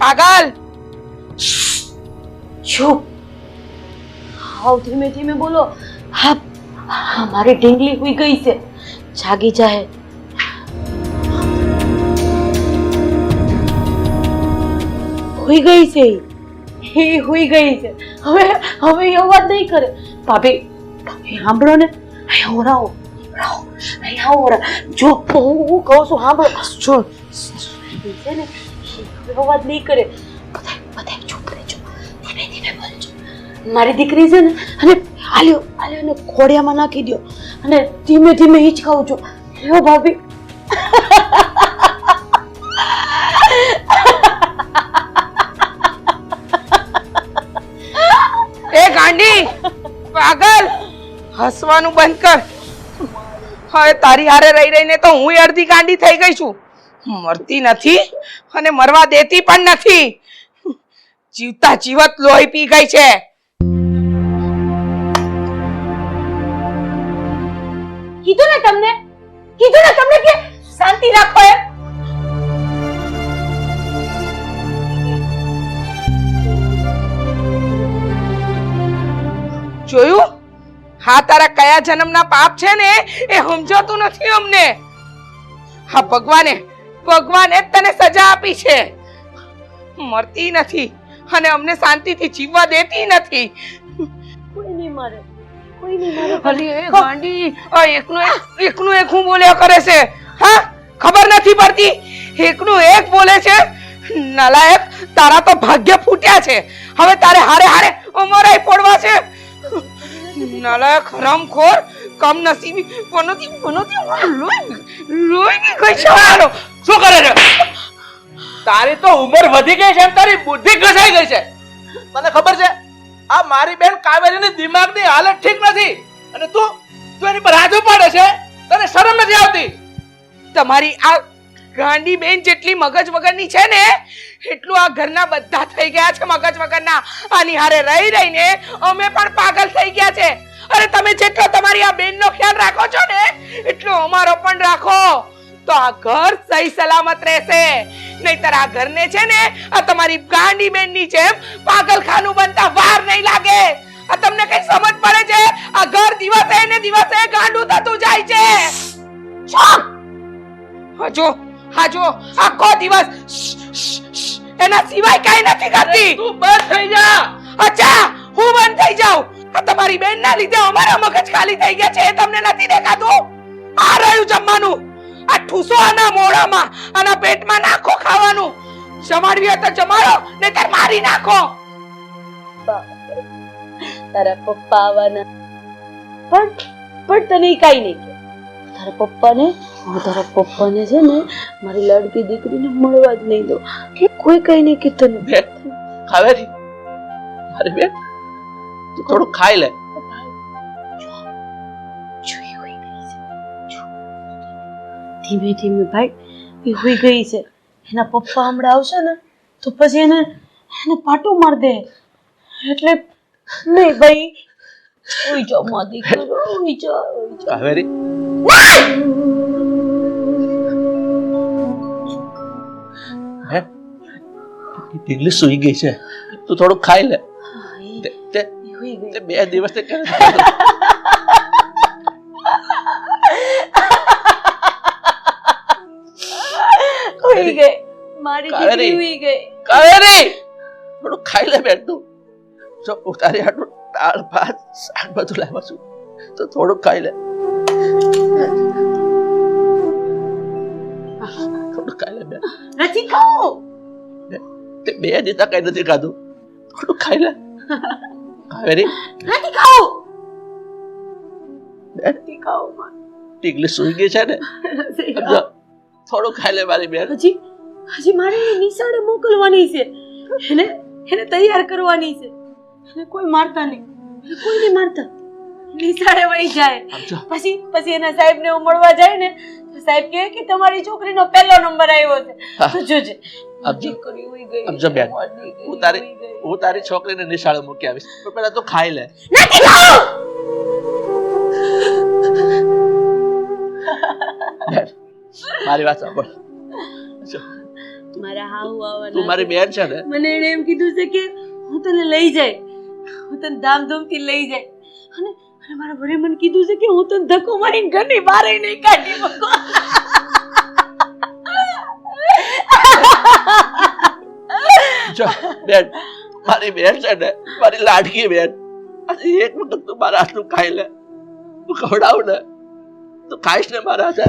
પાગલ. ચૂપ. હાવ ધીમે ધીમે બોલો. હા, મારી ઢીંગલી હુઈ ગઈ છે, જાગી જાય. હુઈ ગઈ છે એ હુઈ ગઈ છે. હવે હવે એ અવાજ નહીં કરે. ભાભી સાંભળો ને, અહીંયા ઓરાવો અહીંયા ઓરા. જો હું કહું છું સાંભળો. જો છે ને હવે અવાજ નહીં કરે. બધા ચૂપ રહેજો, ધીમે ધીમે બોલજો. મારી દીકરી છે ને, અને આલ્યો ને ખોડિયામાં નાખી દો અને ધીમે ધીમે હિચકાવું છો. લ્યો ભાભી. એ ગાંડી પાગલ, હસવાનું બંધ કર. હવે તારી હારે રહી રહીને તો હું અડધી ગાંડી થઈ ગઈ છું. મરતી નથી અને મરવા દેતી પણ નથી. જીવતા જીવત લોહી પી ગઈ છે. કીધું ને તમને કે શાંતિ રાખો એમ. જોયું? હા, તારા કયા જન્મના પાપ છે ને એ સમજાતું નથી અમને. હા, ભગવાને જ તને સજા આપી છે. મરતી નથી અને અમને શાંતિથી જીવવા દેતી નથી. કોઈ નહીં મારે, કોઈ નહીં મારે. અલી એ ગાંડી, આ એકનું એક હું બોલ્યા કરે છે. હા, ખબર નથી પડતી? એકનું એક બોલે છે. નાલાયક, તારા તો ભાગ્ય ફૂટ્યા છે. હવે તારે હારે હારે અમારાય પડવા છે. નાલાયક, હરામખોર, કમનસીબી, પનોતી લોહી ની ગઈ છે. શું કરે છે? તારી તો ઉંમર વધી ગઈ છે એમ તારી બુદ્ધિ ઘસાઈ ગઈ છે. તને ખબર છે આ મારી બેન કાવેરીની દિમાગની હાલત ઠીક નથી અને તું એની પર હાથ ઉપાડે છે. તને શરમ નથી આવતી? તમારી આ ગાંડી બેન જેટલી મગજ વગરની છે ને એટલું આ ઘરના બધા થઈ ગયા છે મગજ વગરના. આની હારે રહી રહીને અમે પણ પાગલ થઈ ગયા છે. અરે તમે જેટલો તમારી આ બેનનો ખ્યાલ રાખો છો ને એટલો અમારો પણ રાખો તો આ ઘર સહી સલામત રહેશે. નહીતર આ ઘરને છે ને આ તમારી ગાંડી બેનની જેમ પાગલખાનું બનતા વાર નહીં લાગે. આ તમને કઈ સમજ પડે છે? આ ઘર દિવસે ને દિવસે ગાંડું થતું જાય છે. જો આખો દિવસ એના સિવાય કઈ નથી કરતી. તું બંધ થઈ જા. અચ્છા, હું બંધ થઈ જાઉં? આ તમારી બેન ના લીધે અમારા મગજ ખાલી થઈ ગયા છે એ તમને નથી દેખાતું? આ રહ્યું જમવાનું, આ ઠૂસો આના મોઢામાં, આના પેટમાં નાખો ખાવાનું. જમાડવી હોય તો જમાડો, નહીતર મારી નાખો. તારા પપ્પા આવવાના પણ તને કઈ નહીં કે તારા પપ્પાને છે ને મારી લાડકી દીકરીને મળવા જ નહીં દો. કે કોઈ કઈ નહીં કે તને કાવેરી, અરે બેન તું થોડું ખાઈ લે. ધીમે ધીમે ભાઈ એ હુઈ ગઈ છે. એના પપ્પા હમણાં આવશે ને તો પછી એને પાટું માર દે. એટલે નહીં ભાઈ, ઉઈ જાઓ માં દીકરો, ઉઈ જાઓ. કાવેરી ઢીંગલી સુઈ ગઈ છે, તું થોડું ખાઈ લે. તે 2 દિવસ હુઈ ગઈ મારી દીકરી, હુઈ ગઈ. કાવેરી થોડું ખાઈ લે બેન. તું જો તારી આટલું દાળ ભાત શાક બધું લાવ્યો છું તો થોડું ખાઈ લે. થોડું ખાઈ લે બેન. નથી ખાવું. તે 2 દિવસ કઈ નથી ખાધું, થોડું ખાઈ લે. કાવેરી નથી ખાવું. નથી ખાવું. ઢીંગલી સુઈ ગઈ છે ને, થોડું ખાઈ લે મારી બેન. હજી મારે નિશાળે મોકલવાની છે. એને તૈયાર કરવાની છે. એને કોઈ મારતા નહીં, કોઈ નહીં મારતા. નિશાળે વહી જાય પછી એના સાહેબ ને મળવા જાય ને તો સાહેબ કહે કે તમારી છોકરીનો પહેલો નંબર આવ્યો છે. તો જોજે દીકરી ઉઈ ગઈ. સમજો બેન, હું તારી છોકરીને નિશાળે મૂકી આવીશ, પણ પહેલા તું ખાઈ લે. નથી ખાવું. મારી વાત સાંભળ. મારા હાવ તું આવવાના મારી બેન છે ને મને એને એમ કીધું છે કે હું તને લઈ જાય, હું તને ધામધૂમથી લઈ જાય. અને અને મારા વરે મને કીધું છે કે હું તને ધક્કો મારીને ઘરની બહાર નહીં કાઢી મૂકું. જો બેન, મારી બેન છે ને, મારી લાડકી બેન, આજે એક વખત તું મારા હાથનું ખાઈ લે, તું ખવડાવ ને, તું ખાઈશ ને મારા હાથે.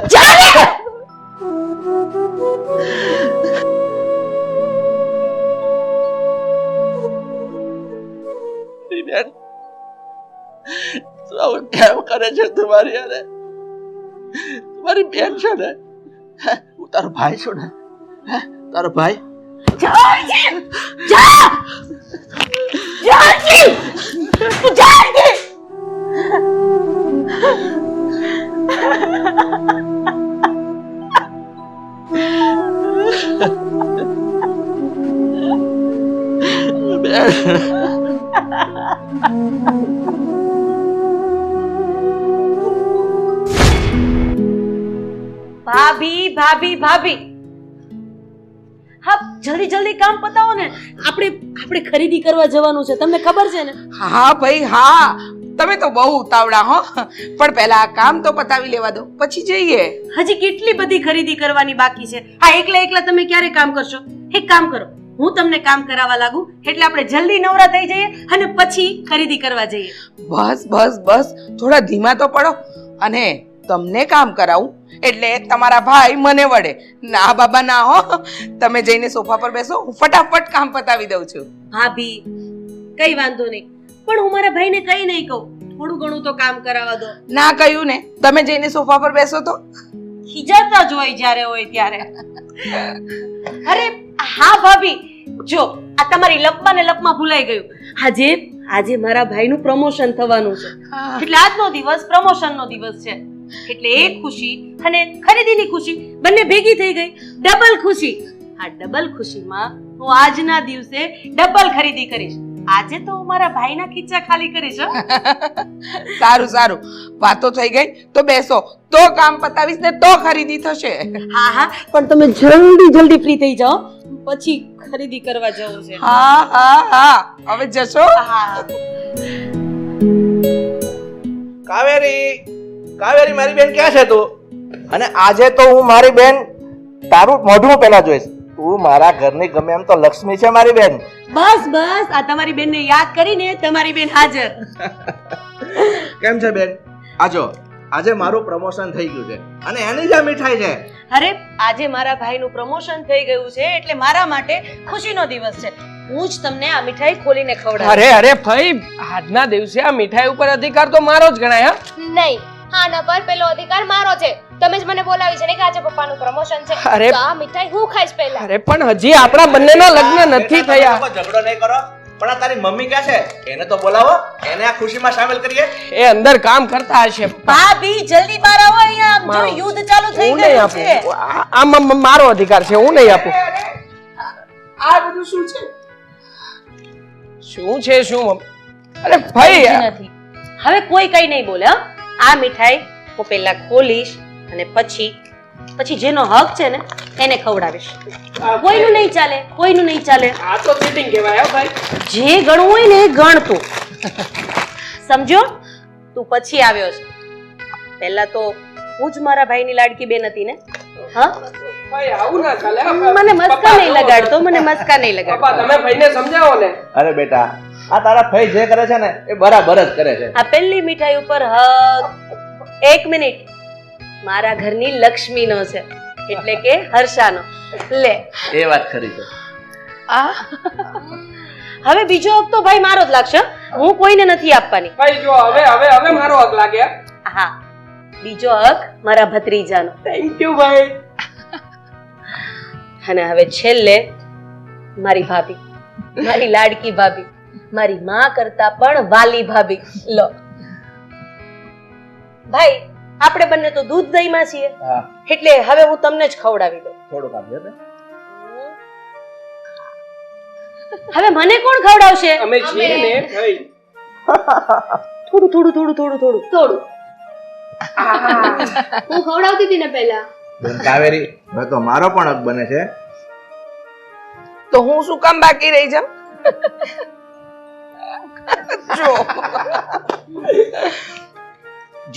બેન, તું આવું કેમ કરે છે? તું મારી યારે મારી બેન છે ને, હું તારો ભાઈ છું ને, તારો ભાઈ. ભાભી ભાભી ભાભી, હા જલ્દી જલ્દી કામ પતાવો ને. આપણે ખરીદી કરવા જવાનું છે, તમને ખબર છે ને? હા ભાઈ હા, તમે તો બહુ ઉતાવળા હો. પણ પહેલા આ કામ તો પતાવી લેવા દો, પછી જઈએ. હજી કેટલી બધી ખરીદી કરવાની બાકી છે. હા એકલા એકલા તમે ક્યારે કામ કરશો? એક કામ કરો, હું તમને કામ કરાવવા લાગુ એટલે આપણે જલ્દી નવરા થઈ જઈએ અને પછી ખરીદી કરવા જઈએ. બસ બસ બસ, થોડા ધીમા તો પડો. અને તમને કામ કરાવું એટલે તમારા ભાઈ મને વડે. ના બાબા ના હો, તમે જઈને સોફા પર બેસો, હું ફટાફટ કામ પતાવી દઉં છું. ભાભી કઈ વાંધો નહીં, પણ હું મારા ભાઈને કઈ નહીં કહું, થોડું ઘણું તો કામ કરાવવા દો. ના કહ્યું ને, તમે જઈને સોફા પર બેસો તો. ખીજાતા જ હોય જ્યારે હોય ત્યારે. અરે હા ભાભી, જો આ તમારી લપમાં ને લપમાં ભૂલાઈ ગયું. આજે મારા ભાઈનું પ્રમોશન થવાનું છે, એટલે આજનો દિવસ પ્રમોશનનો દિવસ છે. એટલે એક ખુશી અને ખરીદીની ખુશી બંને ભેગી થઈ ગઈ, ડબલ ખુશી. આ ડબલ ખુશીમાં હું આજના દિવસે ડબલ ખરીદી કરીશ. આજે તો હું મારા ભાઈના ખીચા ખાલી કરીશ. સારું સારું, વાતો થઈ ગઈ તો બેસો, તો કામ પતાવીશ ને તો ખરીદી થશે. હા હા, પણ તમે જલ્દી જલ્દી ફ્રી થઈ જાઓ, પછી ખરીદી કરવા જવું છે. હા હા હા, હવે જશો. હા કાવેરી, કાવેરી મારી બેન ક્યાં છે તું? અને આજે તો હું મારી બેન તારું મોઢું પહેલા જોઈશ. તું મારા ઘરની ગમે એમ તો લક્ષ્મી છે મારી બેન. બસ બસ, આ તમારી બેનને યાદ કરીને તમારી બેન હાજર. કેમ છે બેન? આજો આજે મારું પ્રમોશન થઈ ગયું છે અને એની જ આ મીઠાઈ છે. અરે આજે મારા ભાઈનું પ્રમોશન થઈ ગયું છે એટલે મારા માટે ખુશીનો દિવસ છે. હું જ તમને આ મીઠાઈ ખોલીને ખવડાવીશ. અરે અરે ભાઈ, આજના દિવસે આ મીઠાઈ ઉપર અધિકાર તો મારો જ ગણાય. નહીં, આના પર પેલો અધિકાર મારો છે. તમે જ મને બોલાવી છે ને કે આજે પપ્પાનું પ્રમોશન છે, અરે. તો આ મીઠાઈ હું ખાઈશ પહેલા. અરે પણ હજી આપણા બંનેના લગ્ન નથી થયા. ઝઘડો નહીં કરો. પણ આ તારી મમ્મી ક્યાં છે? એને તો બોલાવો, એને આ ખુશીમાં સામેલ કરીએ. એ અંદર કામ કરતા હશે. ભાભી જલ્દી બહાર આવો, અહીંયા જો યુદ્ધ ચાલુ થઈ હું નહીં ગયું આપું. છે. આ મારો અધિકાર છે, હું નહીં આપું. આ બધું શું છે? શું છે શું મમ્મી? અરે ભાઈ, જ નથી. હવે કોઈ કઈ નહીં બોલે. હં? આ મીઠાઈ હું પહેલા ખોલીશ અને પછી જેનો હક છે ને એને ખવડાવીશ. કોઈનું નહીં ચાલે, કોઈનું નહીં ચાલે. આ તો ચીટિંગ કહેવાય હો ભાઈ. જે ગણવું હોય ને એ ગણ તું. સમજો? તું પછી આવ્યો છે. પહેલા તો હું જ મારા ભાઈની લાડકી બેન હતી ને. હા, ભાઈ આવું ના ચાલે. મને મસ્કા નહીં લગાડતો, મને મસ્કા નહીં પપ્પા લગાડતો. તમે ભાઈને સમજાવો ને. અરે બેટા, આ તારા ભાઈ જે કરે છે ને એ બરાબર જ કરે છે. આ પહેલી મીઠાઈ ઉપર હક. એક મિનિટ, મારા ઘરની લક્ષ્મીનો છે, એટલે કે હર્ષાનો. લે, એ વાત ખરી છે. હવે બીજો હક તો ભાઈ મારો જ લાગશે. હું કોઈને નથી આપવાની. ભાઈ જો હવે મારો હક લાગે. હા, બીજો હક મારા ભત્રીજાનો. થેન્ક યુ ભાઈ. અને હવે છેલ્લે મારી ભાભી, મારી લાડકી ભાભી, મારી માં કરતા પણ વાલી ભાભી. લો ભાઈ, આપણે બંને તો દૂધ દહીંમાં છીએ, હા, એટલે હવે હું તમને જ ખવડાવી દઉં. થોડુંક આપજો ને. હવે મને કોણ ખવડાવશે? અમે છીએ ને ભાઈ. થોડું થોડું થોડું થોડું થોડું થોડું. હું ખવડાવતી હતી ને પહેલા. બેન કાવેરી, હવે તો મારો પણ હક બને છે. તો હું શું કામ બાકી રહી જાઉં?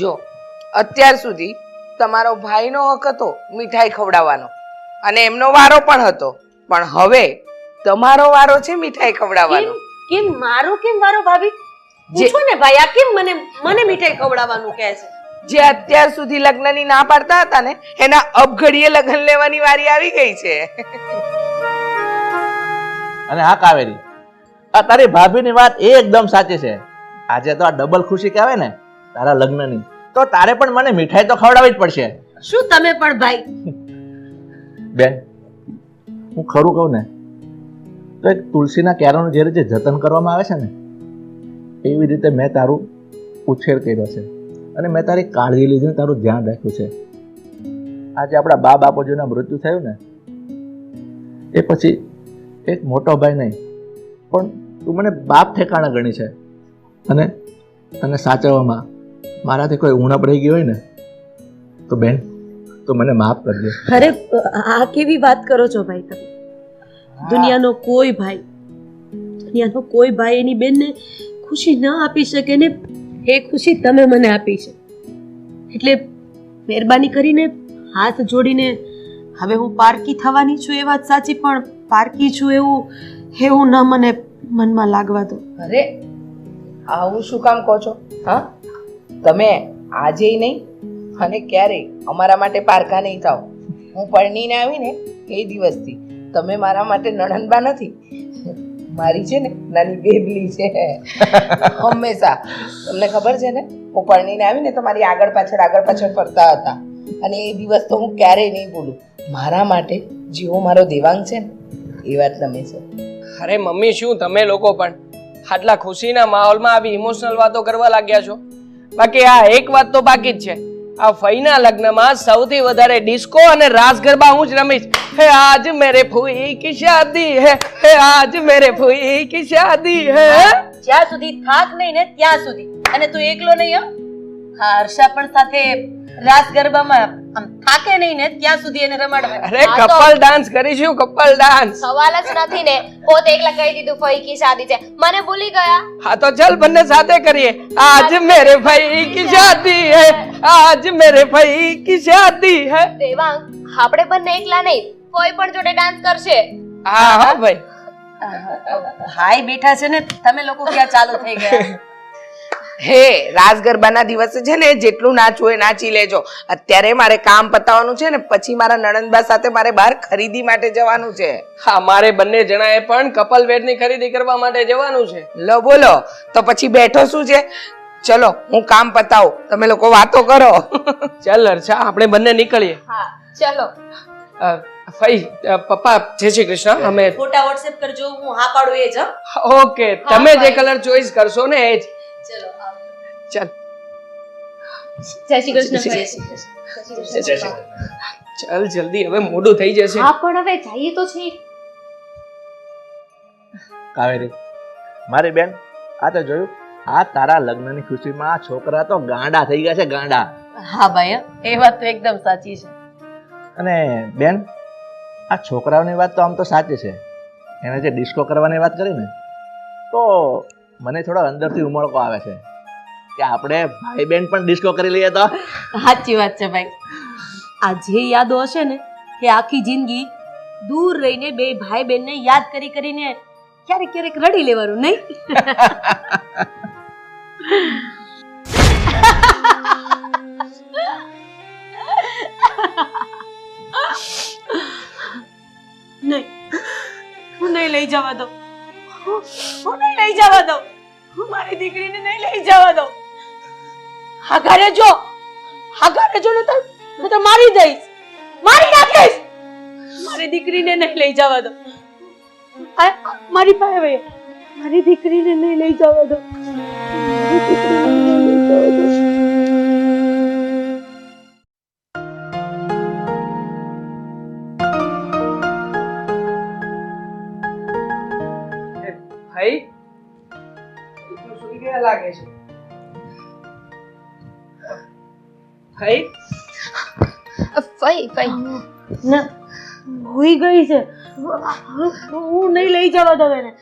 જો અત્યાર સુધી તમારો ભાઈનો હક હતો મીઠાઈ ખવડાવવાનો અને એમનો વારો પણ હતો, પણ હવે તમારો વારો છે મીઠાઈ ખવડાવવાનો. કેમ મારો કેમ વારો ભાભી? પૂછો ને ભાઈ, આ કેમ મને મને મીઠાઈ ખવડાવવાનું કહે છે? જે અત્યાર સુધી લગ્નની ના પાડતા હતા ને એના અબઘડીએ લગ્ન લેવાની વારી આવી ગઈ છે. અને હા કાવેરી, આ તારી ભાભીની વાત એકદમ સાચી છે. આજે તો આ ડબલ ખુશી કહેવાય ને તારા લગ્નની, તો તારે પણ મને મીઠાઈ તો ખવડાવવી જ પડશે. શું તમે પણ ભાઈ? બેન, હું ખરું કહું ને તો એક તુલસીના ક્યારાનું જે રીતે જતન કરવામાં આવે છે ને એવી રીતે મેં તારું ઉછેર કર્યો છે અને મેં તારી કાળજી લીધી, તારું ધ્યાન રાખ્યું છે. આજે આપણા બા બાપુજીના મૃત્યુ થયું ને એ પછી એક મોટો ભાઈ નહીં પણ તું મને બાપ ઠેકાણા ગણી છે અને તને સાચવવામાં મારાથી કોઈ ઉણપ રહી ગઈ હોય ને તો બેન તો મને માફ કરજે. અરે આ કેવી વાત કરો છો ભાઈ તમે? દુનિયાનો કોઈ ભાઈ એની બેનને ખુશી ન આપી શકે ને એ ખુશી તમે મને આપી છે, એટલે મહેરબાની કરીને હાથ જોડીને હવે હું પારકી થવાની છું એ વાત સાચી, પણ પારકી છું એવું ન મને મનમાં લાગવા દો. અરે આવું શું કામ કહો છો? હા, તમે આજે નહીં અને ક્યારેય અમારા માટે પારકા નહીં થાવ. હું પરણીને આવીને એ દિવસથી તમે મારા માટે નણંદબા નથી, મારી છે ને નાની બેબલી છે. હંમેશા તમને ખબર છે ને, હું પરણીને આવીને તો મારી આગળ પાછળ ફરતા હતા અને એ દિવસ તો હું ક્યારેય નહીં ભૂલું. મારા માટે જેવો મારો દેવાંગ છે ને એ વાત તમે છો. અરે મમ્મી, શું તમે લોકો પણ આટલા ખુશીના માહોલમાં આવી ઇમોશનલ વાતો કરવા લાગ્યા છો? બાકી આ એક વાત તો બાકી જ છે, આ ફઈના લગ્નમાં સૌથી વધારે ડિસ્કો અને રાસ ગરબા હું જ રમીશ. હે આજ મેરે ફૂઈ કી શાદી હે, હે આજ મેરે ફૂઈ કી શાદી હે. જ્યાં સુધી થાક નહીં ને ત્યાં સુધી, અને તું એકલો નહીં હા, હર્ષા પણ સાથે રાસ ગરબામાં આમ થાકે નહીં ને ત્યાં સુધી એને રમાડવા. અરે કપલ ડાન્સ કરીશું, કપલ ડાન્સ. સવાલ જ નથી ને, પોતે એકલા કહી દીધું ફઈ કી શાદી છે, મને ભૂલી ગયા. હા તો ચલ બંને સાથે કરીએ. આજ મેરે ભાઈ કી શાદી હે, આજ મેરે ભાઈ કી શાદી હે. દેવાંગ, આપણે બંને એકલા નહીં, કોઈ પણ જોડે ડાન્સ કરશે. હા હા ભાઈ. ભાઈ બેઠા છે ને, તમે લોકો ક્યાં ચાલુ થઈ ગયા? હે રાસ ગરબાના દિવસે છે ને જેટલું નાચવું એ નાચી લેજો. અત્યારે મારે કામ પતાવવાનું છે ને, પછી મારા નણંદબા સાથે મારે બહાર ખરીદી માટે જવાનું છે. હા, મારે બંને જણાએ પણ કપલ વેરની ખરીદી કરવા માટે જવાનું છે. લો બોલો, તો પછી બેઠો શું છે? ચલો હું કામ પતાવું, તમે લોકો વાતો કરો. ચાલ હર્ષા, આપણે બંને નીકળીએ. હા ચલો. ફઈ, પપ્પા જય શ્રી કૃષ્ણ. અમે ફોટા વોટ્સએપ કરજો, હું હા પાડું એ જ. ઓકે, તમે જે કલર ચોઈસ કરશો ને એ જ. ચલો ચાલ. જય શ્રી કૃષ્ણ. ચાલ જલ્દી, હવે મોડું થઈ જશે. હા પણ હવે જઈએ તો છે. કાવેરી, મારી બેન, આ તો જોયું, આ તારા લગ્નની ખુશીમાં આ છોકરા તો ગાંડા થઈ ગયા છે, ગાંડા. હા ભાઈ, એ વાત તો એકદમ સાચી છે. અને બેન, આ છોકરાઓની વાત તો આમ તો સાચી છે, એને જે ડિસ્કો કરવાની વાત કરી ને તો મને થોડો અંદરથી ઉમળકો આવે છે કે આપણે ભાઈ બેન પણ ડિસ્કો કરી લઈએ તો. સાચી વાત છે ભાઈ. આ જે યાદો હશે ને એ આખી જિંદગી દૂર રહીને બે ભાઈ બહેનને યાદ કરીને ક્યારેક ક્યારેક રડી લેવાનું, નહીં? નહીં, હું નહીં લઈ જવા દઉં. હું નહીં લઈ જવા દઉં. હું મારી દીકરીને નહીં લઈ જવા દઉં. હા ઘરે જો હું તો મારી દઈશ, મારી નાખીશ. મારી દીકરીને નહીં લઈ જવા દઉં. મારી પાસે ભાઈ, મારી દીકરીને નહીં લઈ જવા દઉં. ભાઈ, તું સૂઈ ગયા લાગે છે. ભાઈ, ફઈ ના, હોઈ ગઈ છે. હું નહીં લઈ જવા દઉં એને.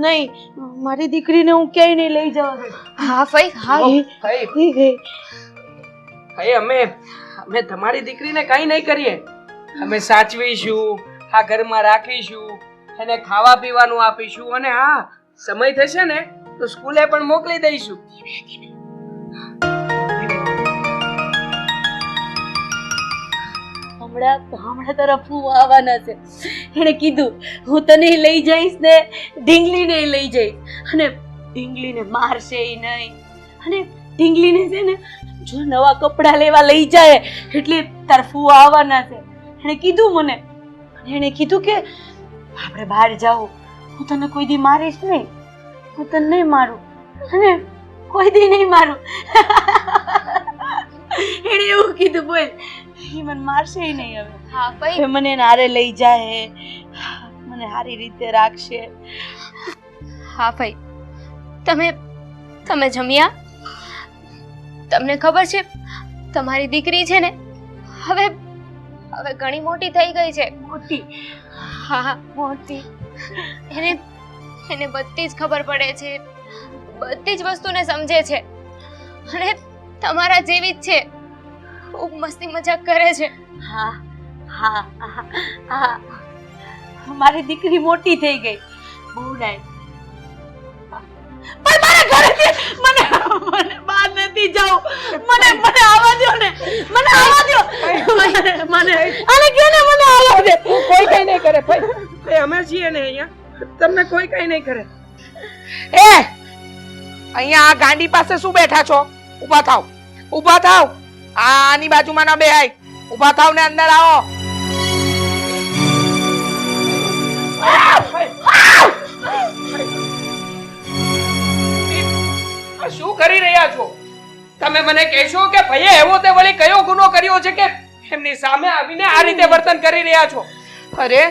નહીં, મારી દીકરીને હું ક્યાંય નહીં લઈ જવા દઉં. હા ફઈ હા ભાઈ હુઈ ગઈ. ભાઈ અમે તમારી દીકરીને કઈ નહીં કરીએ. અમે સાચવીશું, આ ઘરમાં રાખીશું, એને ખાવા પીવાનું આપીશું અને હા સમય થશે ને તો સ્કૂલે પણ મોકલી દઈશું. હમણાં તરફ હું આવવાના છે. એણે કીધું હું તને લઈ જઈશ ને ઢીંગલીને લઈ જઈશ અને ઢીંગલીને મારશે ય નહીં. અને ઢીંગલીને છે ને જો નવા કપડાં લેવા લઈ જાય એટલે તાર ફૂવા આવવાના છે. એણે કીધું મને. એણે કીધું કે આપણે બહાર જાઓ, હું તને કોઈ દી મારીશ નહીં, હું તને નહીં મારું અને કોઈ દી નહીં મારું. એણે એવું કીધું. બોલ, એ મને મારશે ય નહીં હવે. હા ફઈ હવે મને નારે લઈ જાય, મને સારી રીતે રાખશે. હા ફઈ તમે જમ્યા? તમને ખબર છે તમારી દીકરી છે ને હવે ઘણી મોટી થઈ ગઈ છે. મોટી? હા મોટી. એને બધી જ ખબર પડે છે, બધી જ વસ્તુને સમજે છે અને તમારા જેવી જ છે. ખૂબ મસ્તી મજાક કરે છે. હા હા હા, મારી દીકરી મોટી થઈ ગઈ. બહુ ડાય. પણ મારા ઘરેથી મને બહાર નથી જાવું. મને આવવા દો ને, મને આવવા દો. મને આને કે ને મને આવવા દે. કોઈ કઈ નહીં કરે ભાઈ, અમે છીએ ને અહીંયા, તમને કોઈ કઈ નહીં કરે. એ અહીંયા આ ગાંડી પાસે શું બેઠા છો? ઊભા થાવ, ઊભા થાવ. આની બાજુમાં ન બેહાય. ઊભા થાવ ને અંદર આવો. શું કરી રહ્યા છો તમે? મને કહેશો કે ભાઈએ એવો તે વળી કયો ગુનો કર્યો છે કે એમની સામે આવીને આ રીતે વર્તન કરી રહ્યા છો? અરે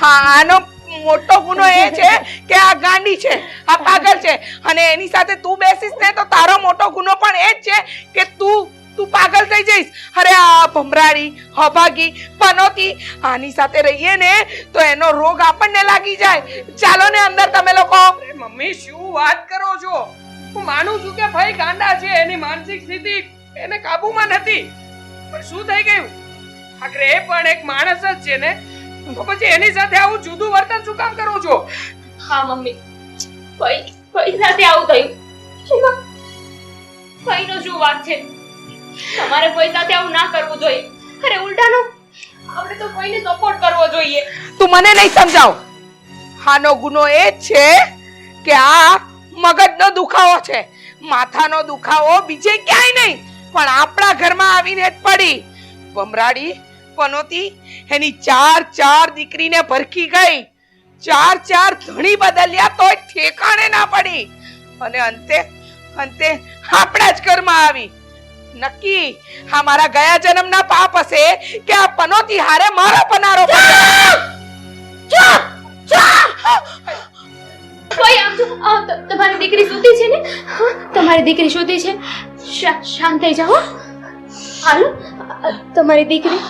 હા, આનો મોટો ગુનો એ છે કે આ ગાંડી છે, આ પાગલ છે અને એની સાથે તું બેસીસ ને તો તારો મોટો ગુનો પણ એ જ છે કે તું પાગલ થઈ જઈશ. અરે આ ભમરાડી, હભાગી, પનોતી આની સાથે રહીએ ને તો એનો રોગ આપણને લાગી જાય. ચાલો ને અંદર તમે લોકો. અરે મમ્મી શું વાત કરો છો? હું માનું છું કે ભાઈ ગાંડા છે, એની માનસિક સ્થિતિ એને કાબુમાં નથી, પણ શું થઈ ગયું? આખરે એ પણ એક માણસ જ છે ને, તો પછી એની સાથે આવું જુદું વર્તન શું કામ કરો છો? હા મમ્મી, ફઈ સાથે આવું થયું. ફઈનો શું વાત છે? તમારે ફઈ સાથે આવું ના કરવું જોઈએ. અરે ઉલટાનું આપણે તો ફઈને સપોર્ટ કરવો જોઈએ. તું મને નહીં સમજાવ. આનો ગુનો એ જ છે કે આ મગજનો દુખાવો છે, માથાનો દુખાવો બીજે ક્યાંય નહીં પણ આપણા ઘરમાં આવીને જ પડી. ભમરાડી, પનોતી એની ચાર દીકરીને ભરખી ગઈ, ચાર ધણી બદલ્યા તોય ઠેકાણે ના પડી અને અંતે આપણા જ ઘરમાં આવી. નક્કી આ મારા ગયા જન્મના પાપ હશે કે આ પનોતી હારે મારો પનારો તમારી દીકરી સૂતી છે ને? તમારી દીકરી સૂતી છે, શાંત થઈ જાઓ. હાલો તમારી દીકરી.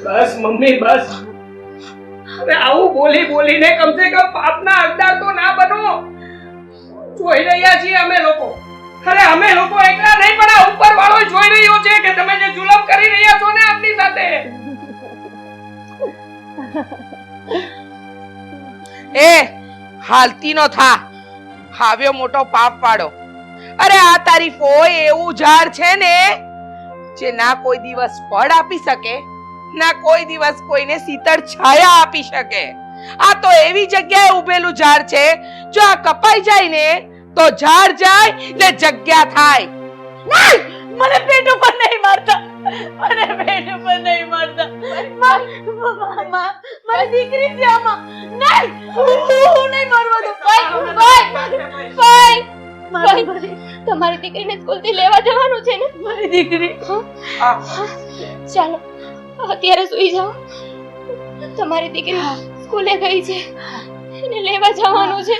બસ મમ્મી બસ. હવે આવું બોલીને કમસે કમ પાપના હકદાર તો ના બનો. જોઈ રહ્યા છીએ અમે લોકો. અરે અમે લોકો એકલા નહીં પણ આ ઉપર વાળો જોઈ રહ્યો છે કે તમે જે જુલમ કરી રહ્યા છો ને આપની સાથે. એ હાલતી નો થા, આવ્યો મોટો પાપ પાડો. અરે આ તારી ફોય એવું ઝાડ છે ને જે ના કોઈ દિવસ ફળ આપી શકે, ના કોઈ દિવસ કોઈને શીતળ છાયા આપી શકે. આ તો એવી જગ્યાએ ઉભેલું ઝાડ છે, જો આ કપાઈ જાય ને તો ઝાડ જાય ને જગ્યા થાય. નહીં, મને પેટ ઉપર નહીં મારતા. મને પેટ ઉપર નહીં મારતા. મારી દીકરી છે આમાં. નહીં, હું નહીં મારવા દઉં. ફઈ તમારી દીકરીને સ્કૂલથી લેવા જવાનું છે ને? મારી દીકરી. ચાલો અત્યારે સુઈ જાઓ. તમારી દીકરી સ્કૂલે ગઈ છે, એને લેવા જવાનું છે.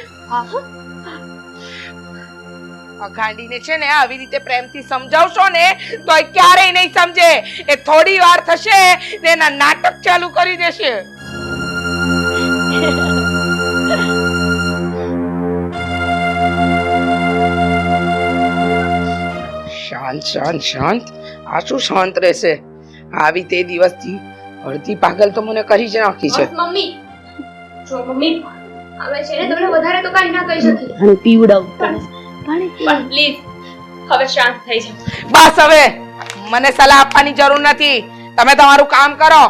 આ ગાંડીને છે ને આવી રીતે પ્રેમથી સમજાવશો ને તો એ ક્યારેય નહીં સમજે. એ થોડી વાર થશે ને એના નાટક ચાલુ કરી દેશે. શાંત શાંત શાંત. આ શું શાંત રહેશે? આવી તે દિવસથી અડધી પાગલ તો મને કરી જ નાખી છે. બસ મમ્મી, જો મમ્મી હવે છે ને તમને વધારે તો કાંઈ ના કહી શકી, અને પીવડાવું પાણી પણ પ્લીઝ હવે શાંત થઈ જાઓ. બસ હવે મને સલાહ આપવાની જરૂર નથી. તમે તમારું કામ કરો.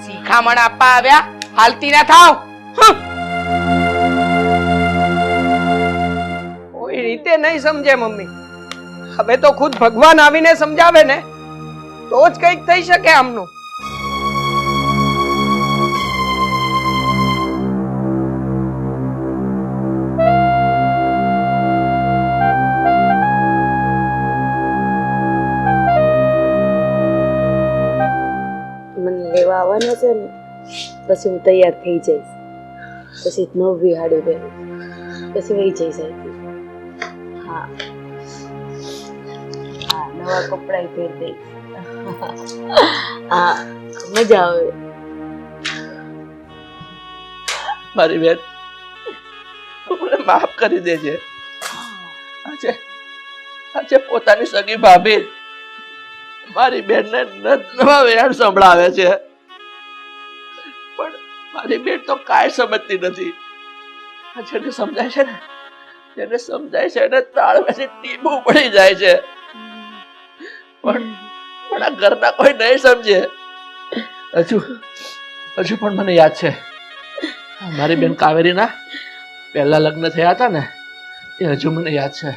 શિખામણ આપવા આવ્યા, હાલતી ના થાવ. કોઈ રીતે નહીં સમજે મમ્મી. હવે તો ખુદ ભગવાન આવીને સમજાવે ને તો જ કંઈક થઈ શકે આમનું. મને લેવા આવવાનો છે ને પછી હું તૈયાર થઈ જઈશ, પછી નવી હાડી પહેરીશ, પછી વહી જઈશ અહીંથી. હા હા, નવા કપડાં પહેરી દઈશ. હા, મજા આવે. મારી બેન, મને માફ કરી દેજે. આજે પોતાની સગી ભાભી મારી બેનને નવા વેણ સંભળાવે છે, પણ મારી બેન તો કાંઈ સમજતી નથી. જેને સમજાય છે ને, જેને સમજાય છે એને તાળવેથી ટીબું પડી જાય છે, પણ આ ઘરના કોઈ નહીં સમજે. હજુ પણ મને યાદ છે મારી બેન કાવેરીના પહેલા લગ્ન થયા હતા ને, એ હજુ મને યાદ છે.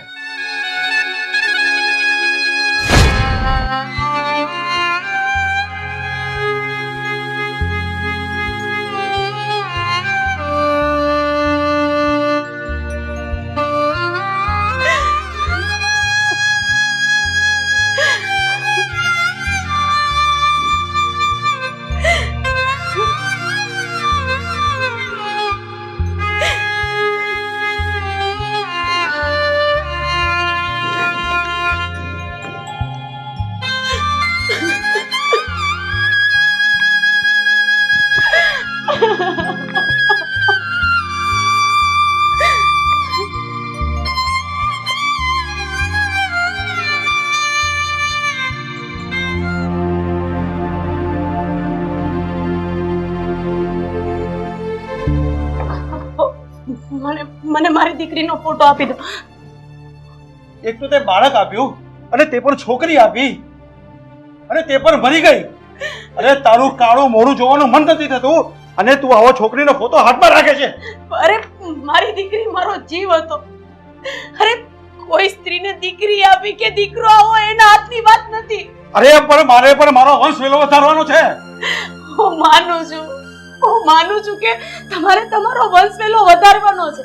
મને મારી દીકરીનો ફોટો આપી દો. એક તો તે બાળક આપ્યું અને તે પણ છોકરી આપી અને તે પણ મરી ગઈ. અરે તારું કાળું મોઢું જોવાનું મન નથી થતું અને તું આવો છોકરીનો ફોટો હાથમાં રાખે છે. અરે મારી દીકરી મારો જીવ હતો. અરે કોઈ સ્ત્રીને દીકરી આપી કે દીકરો આવો એના હાથની વાત નથી. અરે પણ મારે પણ મારો વંશ વેલો વધારવાનો છે. હું માનું છું કે તમારે તમારો વંશ વેલો વધારવાનો છે,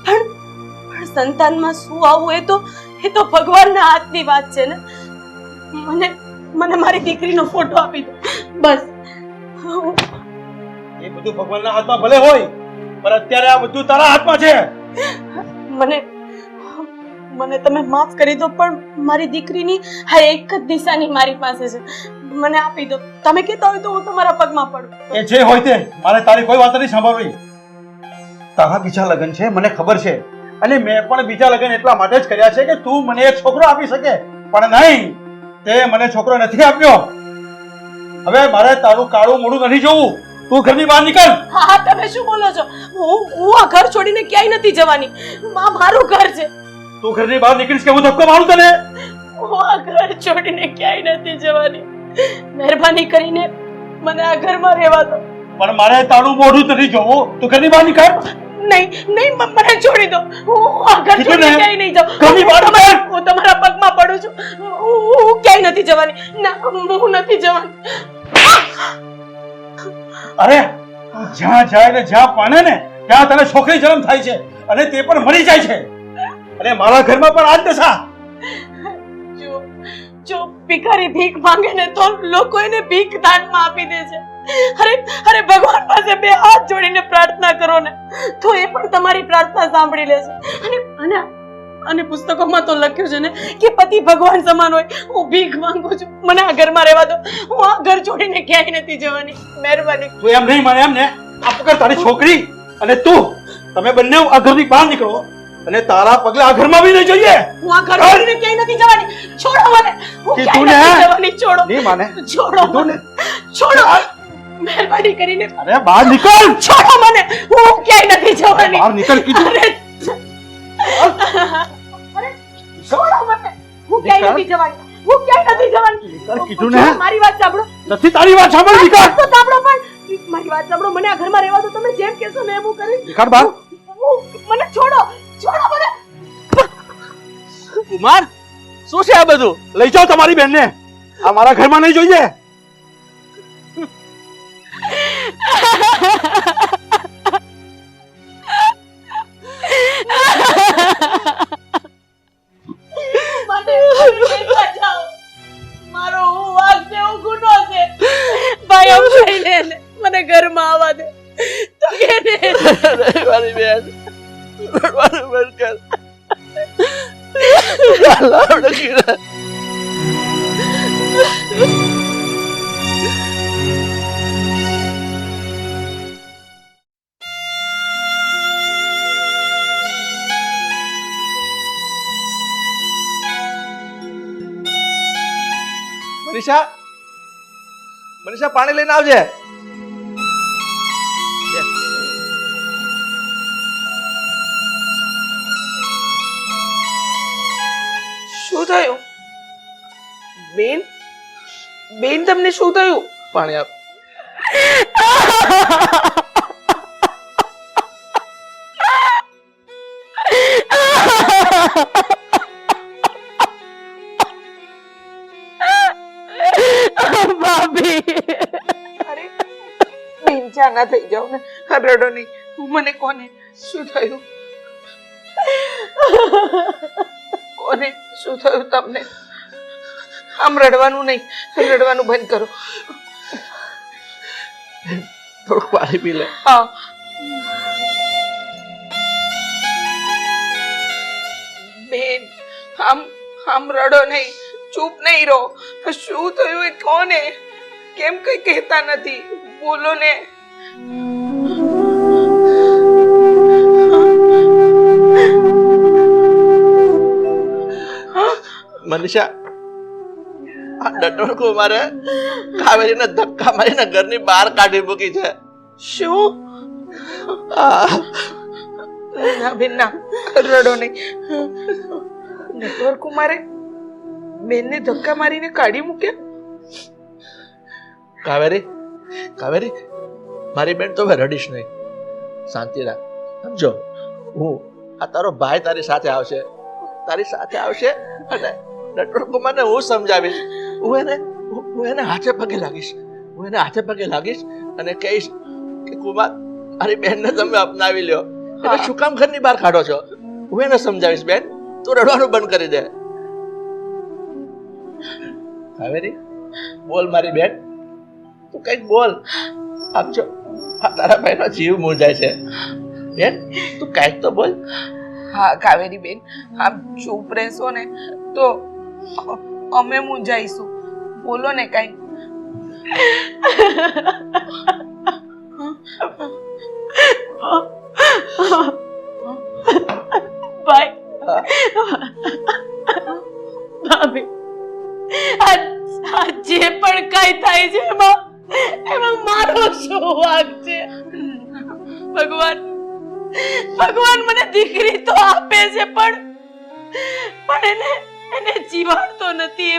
પણ સંતાનમાં શું આવવું એ તો ભગવાનના હાથની વાત છે ને. મને મારી દીકરીનો ફોટો આપી દો બસ. એ બધું ભગવાનના હાથમાં ભલે હોય, પણ અત્યારે આ બધું તારા હાથમાં છે. મને તમે માફ કરી દો, પણ મારી દીકરીની આ એક જ દિશાની મારી પાસે છે. મને આપી દો. તમે કહેતા હોય તો હું તમારા પગમાં પડું. એ જે હોય તે, મારે તારી કોઈ વાત નથી સાંભળવી. તારા બીજા લગ્ન છે મને ખબર છે, અને મેં પણ બીજા લગ્ન એટલા માટે જ કર્યા છે કે તું મને એક છોકરો આપી શકે, પણ નહીં, તે મને છોકરો નથી આપ્યો. હવે મારે તારું કાળું મોઢું નથી જોવું. તું ઘરની બહાર નીકળ. હા, તમે શું બોલો છો? હું આ ઘર છોડીને ક્યાંય નથી જવાની. મારું ઘર છે. તું ઘરની બહાર નીકળીશ કે હું ધક્કો મારું તને? હું આ ઘર છોડીને ક્યાંય નથી જવાની. મહેરબાની કરીને મને આ ઘરમાં રહેવા દો. પણ મારે તારું મોઢું નથી જોવું. તું ઘરની બહાર નીકળ. નહીં, મને છોડી દો. હું આ ઘર છોડીને ક્યાંય નહીં જાઉં. ઘરની બહાર નીકળ. હું તમારા પગમાં પડું છું. હું ક્યાંય નથી જવાની. ના, હું નથી જવાની. અરે તું જ્યાં જાય ને જ્યાં પાને ને ત્યાં તને છોકરી જન્મ થાય છે અને તે પણ મરી જાય છે. અને મારા ઘરમાં પણ આ જ દશા. જો ભિખારી ભીખ માંગે ને તો લોકો એને ભીખ દાનમાં આપી દે છે. અરે ભગવાન પાસે બે હાથ જોડીને પ્રાર્થના કરો ને તો એ પણ તમારી પ્રાર્થના સાંભળી લેશે. અને પુસ્તકોમાં તો લખ્યું છે ને કે પતિ ભગવાન સમાન હોય. હું ભીખ માંગુ છું, મને આ ઘરમાં રહેવા દો. હું આ ઘર છોડીને ક્યાંય નથી જવાની. મહેરબાની. તું એમ નહીં માને એમ ને? આ પકડ તારી છોકરી અને તું, તમે બંને આ ઘરની બહાર નીકળો અને તારા પગલા આ ઘરમાં બી નહીં જોઈએ. હું આ ઘર છોડીને ક્યાંય નથી જવાની. છોડો મને. હું કીધું ક્યાંય ને? નથી જવાની. છોડો. નહીં માને? છોડો. કીધું ને? છોડો. મહેરબાની કરીને અરે બહાર નીકળ. છોડો મને. હું ક્યાંય નથી જવાની. બહાર નીકળ કીધું. અરે, છોડો મને. હું ક્યાંય નથી જવાની. હું ક્યાંય નથી જવાની. નીકળ કીધું ને? મારી વાત સાંભળો. નથી તારી વાત સાંભળ. નીકળ. તો સાંભળો પણ. મારી વાત સાંભળો. મને આ ઘરમાં રહેવા દો. તમે જેમ કહેશો ને એમ હું કરીશ. નીકળ બહાર. મને છોડો. છોડો મને. કુમાર શું છે આ બધું? લઈ જાઓ તમારી બેનને. આ મારા ઘરમાં નહીં જોઈએ. મને લેતા જાઓ. મારો હું વાંક છે, હું ગુનો છે. ભાઈ આમ કહીને એને મને ઘરમાં આવવા દે. તો કે ને મારી બેન રડવાનું બંધ કર. લાવડે કીધા. મનીષા, મનીષા પાણી લઈને આવજે. શું થયું બેન? બેન તમને શું થયું? પાણી આપ. અરે બેન ચાના થઈ જાવ ને. રડો નહીં. મને કોને શું થયું? કોને શું થયું તમને? આમ રડવાનું નહીં. રડવાનું બંધ કરો. થોડું પાણી પી લે. હા. બેન આમ રડો નહીં. ચૂપ નહીં રહો. શું થયું એ કોને? કેમ કઈ કહેતા નથી? બોલો ને. મનીષા, આ ડટોળ કુમારે કાવેરીને ધક્કા મારીને ઘરની બહાર કાઢી મૂકી છે. શું? ના બેન ના, રડો નહીં. નટવર કુમારે બેનને ધક્કા મારીને કાઢી મૂક્યા? કાવેરી, કાવેરી, મારી બેન તો હવે રડીશ નહીં. શાંતિ રાખ. સમજો, હું આ તારો ભાઈ તારી સાથે આવશે. તારી સાથે આવશે અને નટવર કુમારને હું સમજાવીશ. હું એને હાથે પગે લાગીશ. હું એને હાથે પગે લાગીશ અને કહીશ કે કુમાર, મારી બેનને તમે અપનાવી લ્યો. એને શું કામ ઘરની બહાર કાઢો છો? હું એને સમજાવીશ. બેન, તું રડવાનું બંધ કરી દે. કાવેરી, બોલ મારી બેન, તું કઈક બોલ. આમ જો, આ તારા ભાઈનો જીવ મૂંઝાય છે. બેન, તું કઈક તો બોલ. હા કાવેરી બેન, આપ ચૂપ રહેશો ને તો અમે મૂંઝાઈશું. બોલો ને કઈ. ભાઈ, ભાભી, આ જે પણ કઈ થાય છે એમાં મારો શું વાંક છે? ભગવાન મને દીકરી તો આપે છે પણ એને જીવાડતો નથી.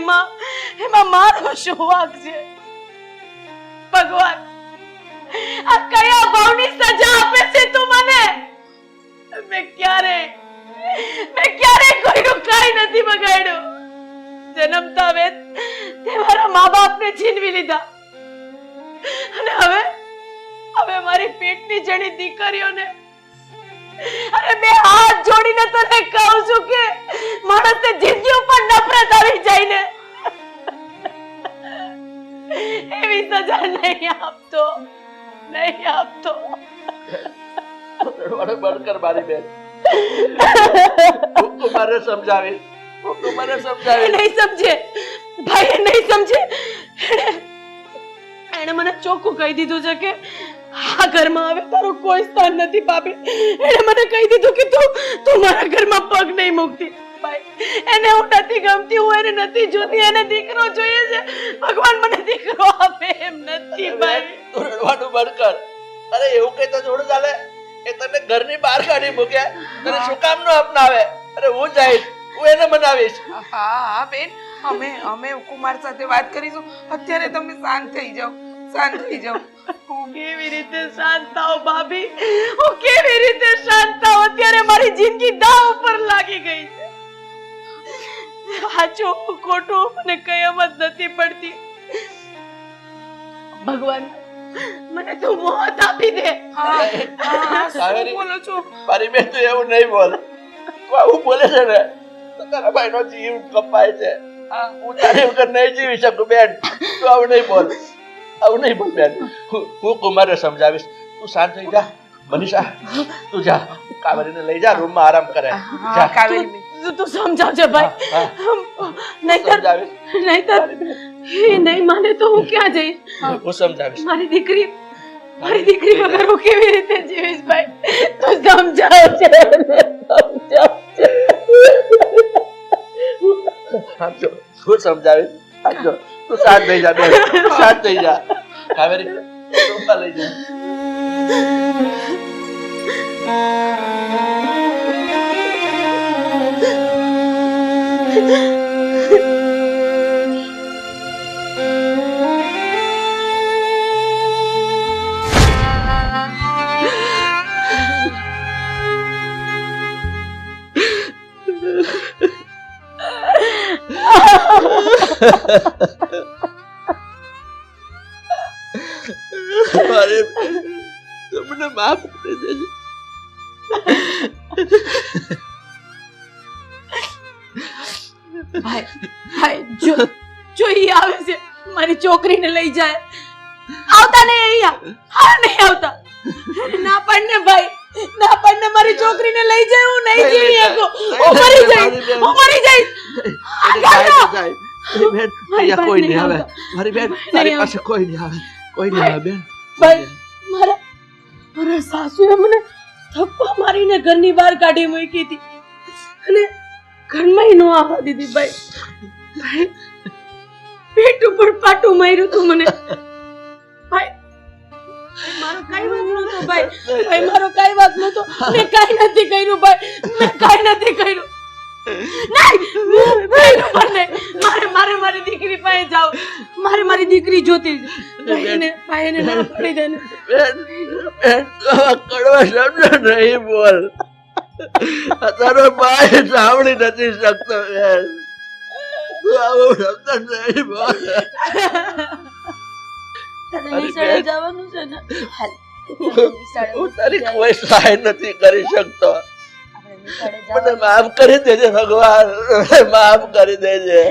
એમાં મારો શું વાંક છે? ભગવાન, આ કયા ભાવની સજા આપે છે તું મને? મેં ક્યારે કોઈનું કાંઈ નથી બગાડ્યું. જન્મતા વેત તે મારા મા બાપને છીનવી લીધા અને હવે મારી પેટની જણી દીકરીઓને. અરે બે હાથ જોડીને તને કહું છું કે માણસને જિંદગી ઉપર નફરત આવી જાય ને એવી સજા નહીં આપતો. રડવાનું બંધ કર મારી બેન. કુમારને સમજાવીશ. હું કુમારને એ સમજાવીશ. નહીં સમજે ભાઈ, એ નહીં સમજે. એણે મને ચોખ્ખું કહી દીધું છે કે આ ઘરમાં હવે તારું કોઈ સ્થાન નથી ભાભી. એણે મને કહી દીધું કે તું મારા ઘરમાં પગ નહીં મૂકતી. ભાઈ, એને હું નથી ગમતી, હું એને નથી જોતી, એને દીકરો જોઈએ છે. ભગવાન મને દીકરો આપે એમ નથી ભાઈ. તું રડવાનું બંધ કર. અરે એવું કઈ તો થોડું ચાલે. એ તને ઘરની બહાર કાઢી મૂકે, તને શું કામ નો અપનાવે? અરે હું જઈશ, હું એને મનાવીશ. હા બેન, અમે કુમાર સાથે વાત કરીશું. અત્યારે તમે શાંત થઈ જાઓ, શાંત થઈ જાઓ. હું કેવી રીતે શાંત થાવ ભાભી? હું કેવી રીતે શાંત થાવ? અત્યારે મારી જિંદગી દાવ ઉપર લાગી ગઈ છે. સાચું ખોટું મને કયમ જ નથી પડતી. ભગવાન, મને તું મોત આપી દે. શું બોલો છો? મારી બેન તું એવું નહીં બોલ. તું આવું બોલે છે ને તો તારા ભાઈનો જીવ કપાય છે. હું તારી વગર નહીં જીવી શકું બેન. તું આવું નહીં બોલ, આવું નહીં બોલ બેન. હું કુમારને સમજાવીશ. તું શાંત થઈ જા. મનીષા, તું જા, કાવેરીને લઈ જા, રૂમમાં આરામ કરે. જા. કાવેરી તું સમજાવજે ભાઈ. નહીંતર એ નહીં માને તો હું ક્યાં જઈશ? હું સમજાવીશ. મારી દીકરી વગર હું કેવી રીતે જીવીશ ભાઈ? તું સમજાવજે ને, સમજાવજે. આપજો, હું સમજાવીશ. આપજો, તું શાંત થઈ જા બેન, શાંત થઈ જા. કાવેરી, રૂમમાં લઈ જા. અરે તમને માફ કરી દેજો. ભાઈ, જો ઈ આવે છે મારી છોકરીને લઈ જાય. આવતા નહીં અહીંયા. હા, નહીં આવતા. ના પાડને ભાઈ, ના પાડને. મારી છોકરીને લઈ જાય. હું નહીં જીવી શકું. હું મરી જઈશ. બેન, અહીંયા કોઈ નહીં આવે. મારી બેન, તારી પાસે કોઈ નહીં આવે. કોઈ નહીં આવે બેન. ભાઈ, મારા સાસુએ મને થપ્પો મારીને ઘરની બહાર કાઢી મૂકી હતી અને ઘરમાં ન આવવા દીધી. ભાઈ, પેટ ઉપર પાટું માર્યું તું મને. ભાઈ, મારો કઈ વાંક નહોતો ભાઈ. ભાઈ, મારો કઈ વાંક નહોતો. મેં કઈ નથી કર્યું ભાઈ. મેં કઈ નથી કર્યું. મારે મારી દીકરી પાસે જાવ. મારી દીકરી જોતી. ભાઈને ના પડી દે ને. બેન, કડવા શબ્દ નહીં બોલ. તારો ભાઈ સાંભળી નથી શકતો બેન. તું આવો શબ્દ નહીં બોલ. તને નિશાળે જવાનું છે ને? હું તારી કોઈ સહાય નથી કરી શકતો. મને માફ કરી દેજે ભગવાન, માફ કરી દેજે.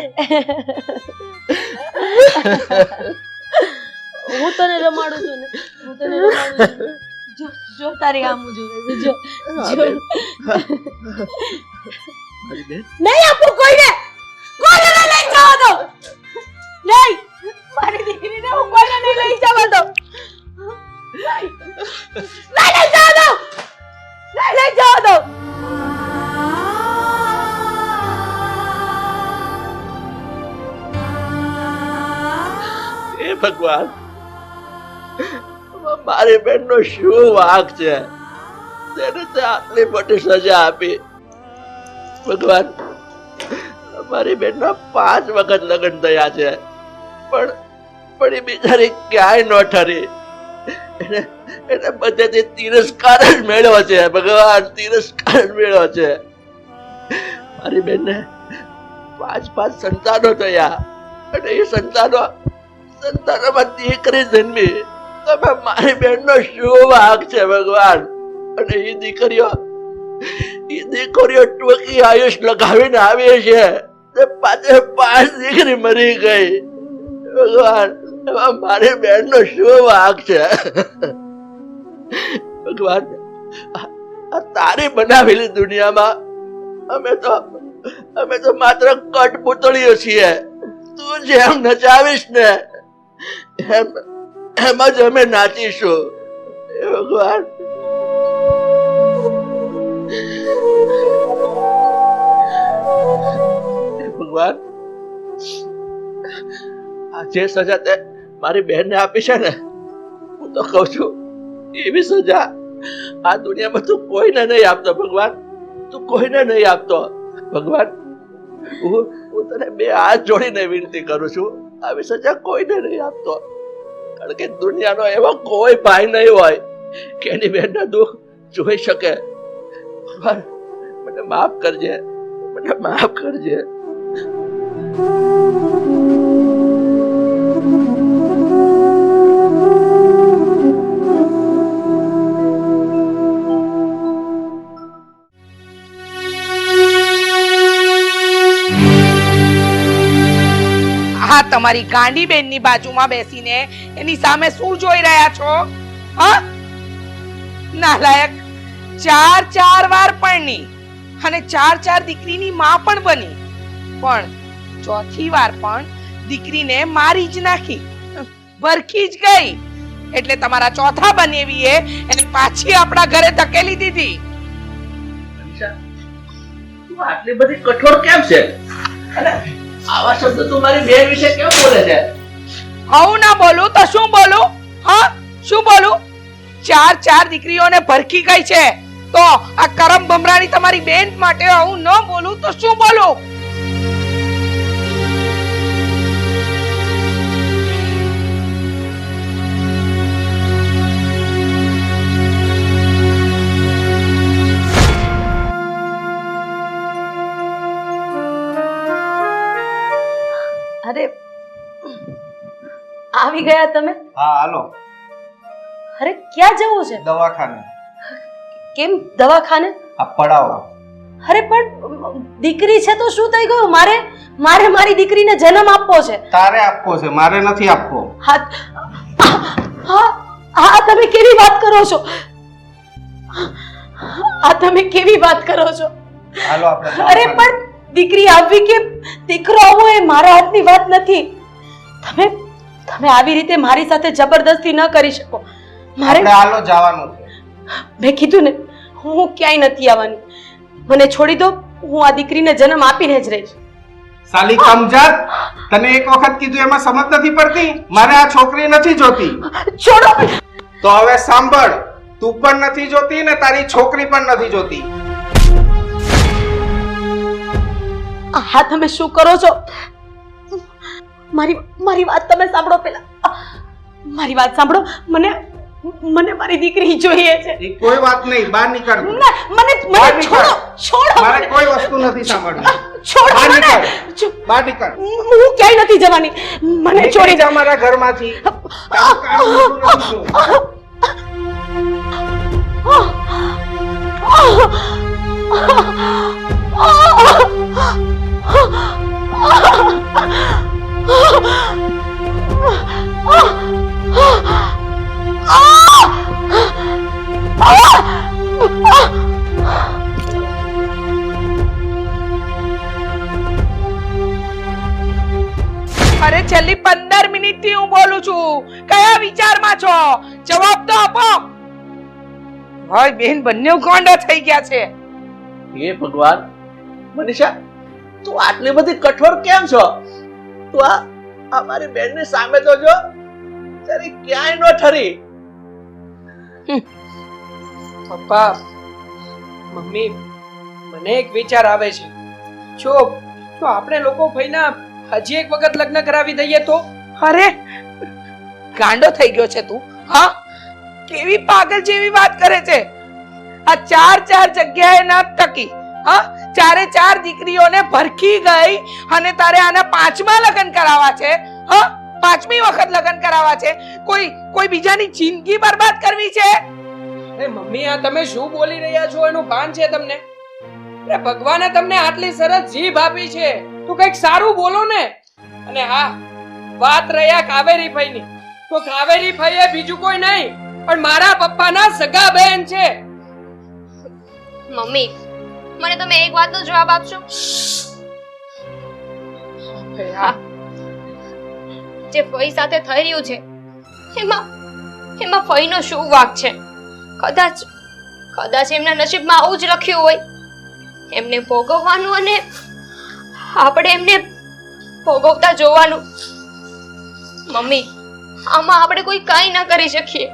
હું તને રમાડું છું ને, હું તને રમાડું છું. જો તારી આમું જોવે છે. જો નહીં આપું કોઈને લઈ જવા દો. નહીં, મારી દીકરીને હું કોઈને નહીં લઈ જવા દો. લઈ જવા દો. લઈ જવા દો. હે ભગવાન, મારી બેન નો શું વાંક છે? તેને તે આટલી મોટી સજા આપી. ભગવાન, મારી બેન ના 5 વખત લગ્ન થયા છે, પણ એ બિચારી ક્યાંય ન ઠરી. એને બધેથી તિરસ્કાર જ મેળવ્યો છે. ભગવાન, તિરસ્કાર જ મેળવ્યો છે. મારી બેનને 5 સંતાનો થયા અને એ સંતાનોમાં દીકરી જન્મી. તમે મારી બેનનો શું વાંક છે ભગવાન? અને એ દીકરીઓ ટૂંકી આયુષ લગાવીને આવી છે. પાછળ 5 દીકરી મરી ગઈ. ભગવાન, મારી બેનનો શું વાંક છે? ભગવાન, આ તારી બનાવેલી દુનિયામાં અમે તો માત્ર કઠપૂતળીઓ છીએ. તું જેમ નચાવીશ ને એમ જ અમે નાચીશું. હે ભગવાન. હે ભગવાન, આ જે સજા તે મારી બહેનને આપી છે ને, હું તો કહું છું એવી સજા આ દુનિયામાં તું કોઈને નહીં આપતો ભગવાન. તું કોઈને નહીં આપતો ભગવાન. હું તને બે હાથ જોડીને વિનંતી કરું છું, આવી સજા કોઈને નહીં આપતો. કારણ કે દુનિયાનો એવો કોઈ ભાઈ નહીં હોય કે એની બહેનના દુઃખ જોઈ શકે. ભગવાન, મને માફ કરજે, મને માફ કરજે. હા, તમારી ગાંડી બેનની બાજુમાં બેસીને એની સામે શું જોઈ રહ્યા છો? હા, નાલાયક. 4 વાર પરણી અને 4 દીકરીની માં પણ બની, પણ ચોથી વાર પણ દીકરીને મારી જ નાખી, ભરખી જ ગઈ. એટલે તમારા ચોથા બનેવીએ એને પાછી આપણા ઘરે ધકેલી દીધી. મનીષા, તું આટલી બધી કઠોર કેમ છે? અને આવા શબ્દ તું મારી બેન વિશે કેમ બોલે છે? આવું ના બોલું તો શું બોલું? હા, શું બોલું? 4 દીકરીઓને ભરખી ગઈ છે તો આ કરમ ભમરાની તમારી બેન માટે આવું ન બોલું તો શું બોલું? અરે આવી ગયા તમે? હા હાલો, અરે ક્યાં જવું છે? દવાખાને. કેમ દવાખાને? આ પડાવો. અરે પણ દીકરી છે તો શું થઈ ગયું? મારે મારી દીકરીને જન્મ આપવો છે. તારે આપવો છે, મારે નથી આપવો. હા, તમે કેવી વાત કરો છો? આ તમે કેવી વાત કરો છો? હાલો આપણે. અરે પણ દીકરી આવવી કે દીકરો આવવો એ મારા હાથની વાત નથી. તમે આવી રીતે મારી સાથે જબરદસ્તી ન કરી શકો. મારે હાલો જવાનું છે. મેં કીધું ને, હું ક્યાંય નથી આવવાની. મને છોડી દો, હું આ દીકરીને જન્મ આપીને જ રહીશ. સાલી કમજાત, તને એક વખત કીધું એમાં સમજ નથી પડતી? મારે આ છોકરી નથી જોતી. છોડો. તો હવે સાંભળ, તું પણ નથી જોતી ને તારી છોકરી પણ નથી જોતી. હા, તમે શું કરો છો? મારી વાત તમે સાંભળો પેલા. મારી વાત સાંભળો. મને મારી દીકરી જોઈએ છે. એ કોઈ વાત નહીં, બહાર નીકળ. ના, મને છોડો. મારે કોઈ વસ્તુ નથી સાંભળવી. છોડો બહાર મને. નીકળ. બહાર નીકળ. હું ક્યાંય નથી જવાની. મને છોડી જા મારા ઘરમાંથી. તારું કામ પૂરું નથી થયું. અરે છેલ્લી 15 મિનિટથી હું બોલું છું. કયા વિચારમાં છો? જવાબ તો આપો. ભાઈ બેન બંને ગોંડા થઈ ગયા છે. હે ભગવાન, મનીષા તું આટલી બધી કઠોર કેમ છો? તું આ મારી બેનની સામે તો જો, તારી ક્યાંય નો ઠરી. પપ્પા, મમ્મી, મને એક વિચાર આવે છે. જો આપણે લોકો ભાઈના હજી એક વખત લગ્ન કરાવી દઈએ તો? અરે ગાંડો થઈ ગયો છે તું? હા, કેવી પાગલ જેવી વાત કરે છે. આ 4 જગ્યાએ ના ટકી. હા, 4 દીકરીઓને ભરખી ગઈ અને તારે આના 5મા લગ્ન કરાવવા છે? હા, 5મી વખત લગ્ન કરાવવા છે? કોઈ બીજાની જિંદગી બરબાદ કરવી છે? અરે મમ્મી, આ તમે શું બોલી રહ્યા છો એનું ભાન છે તમને? અરે ભગવાને તમને આટલી સરસ જીભ આપી છે તો કંઈક સારું બોલો ને. અને હા, વાત રહ્યા કાવેરી ભાઈની, તો કાવેરી ભાઈ એ બીજું કોઈ નહીં પણ મારા પપ્પાના સગા બહેન છે. મમ્મી, મને તમે એક વાતનો જવાબ આપશો? હા, જે ફઈ સાથે થઈ રહ્યું છે એમાં એમાં ફઈનો શું વાંક છે? કદાચ એમના નસીબમાં આવું જ લખ્યું હોય, એમને ભોગવવાનું અને આપણે એમને ભોગવતા જોવાનું. મમ્મી, આમાં આપણે કોઈ કાંઈ ના કરી શકીએ.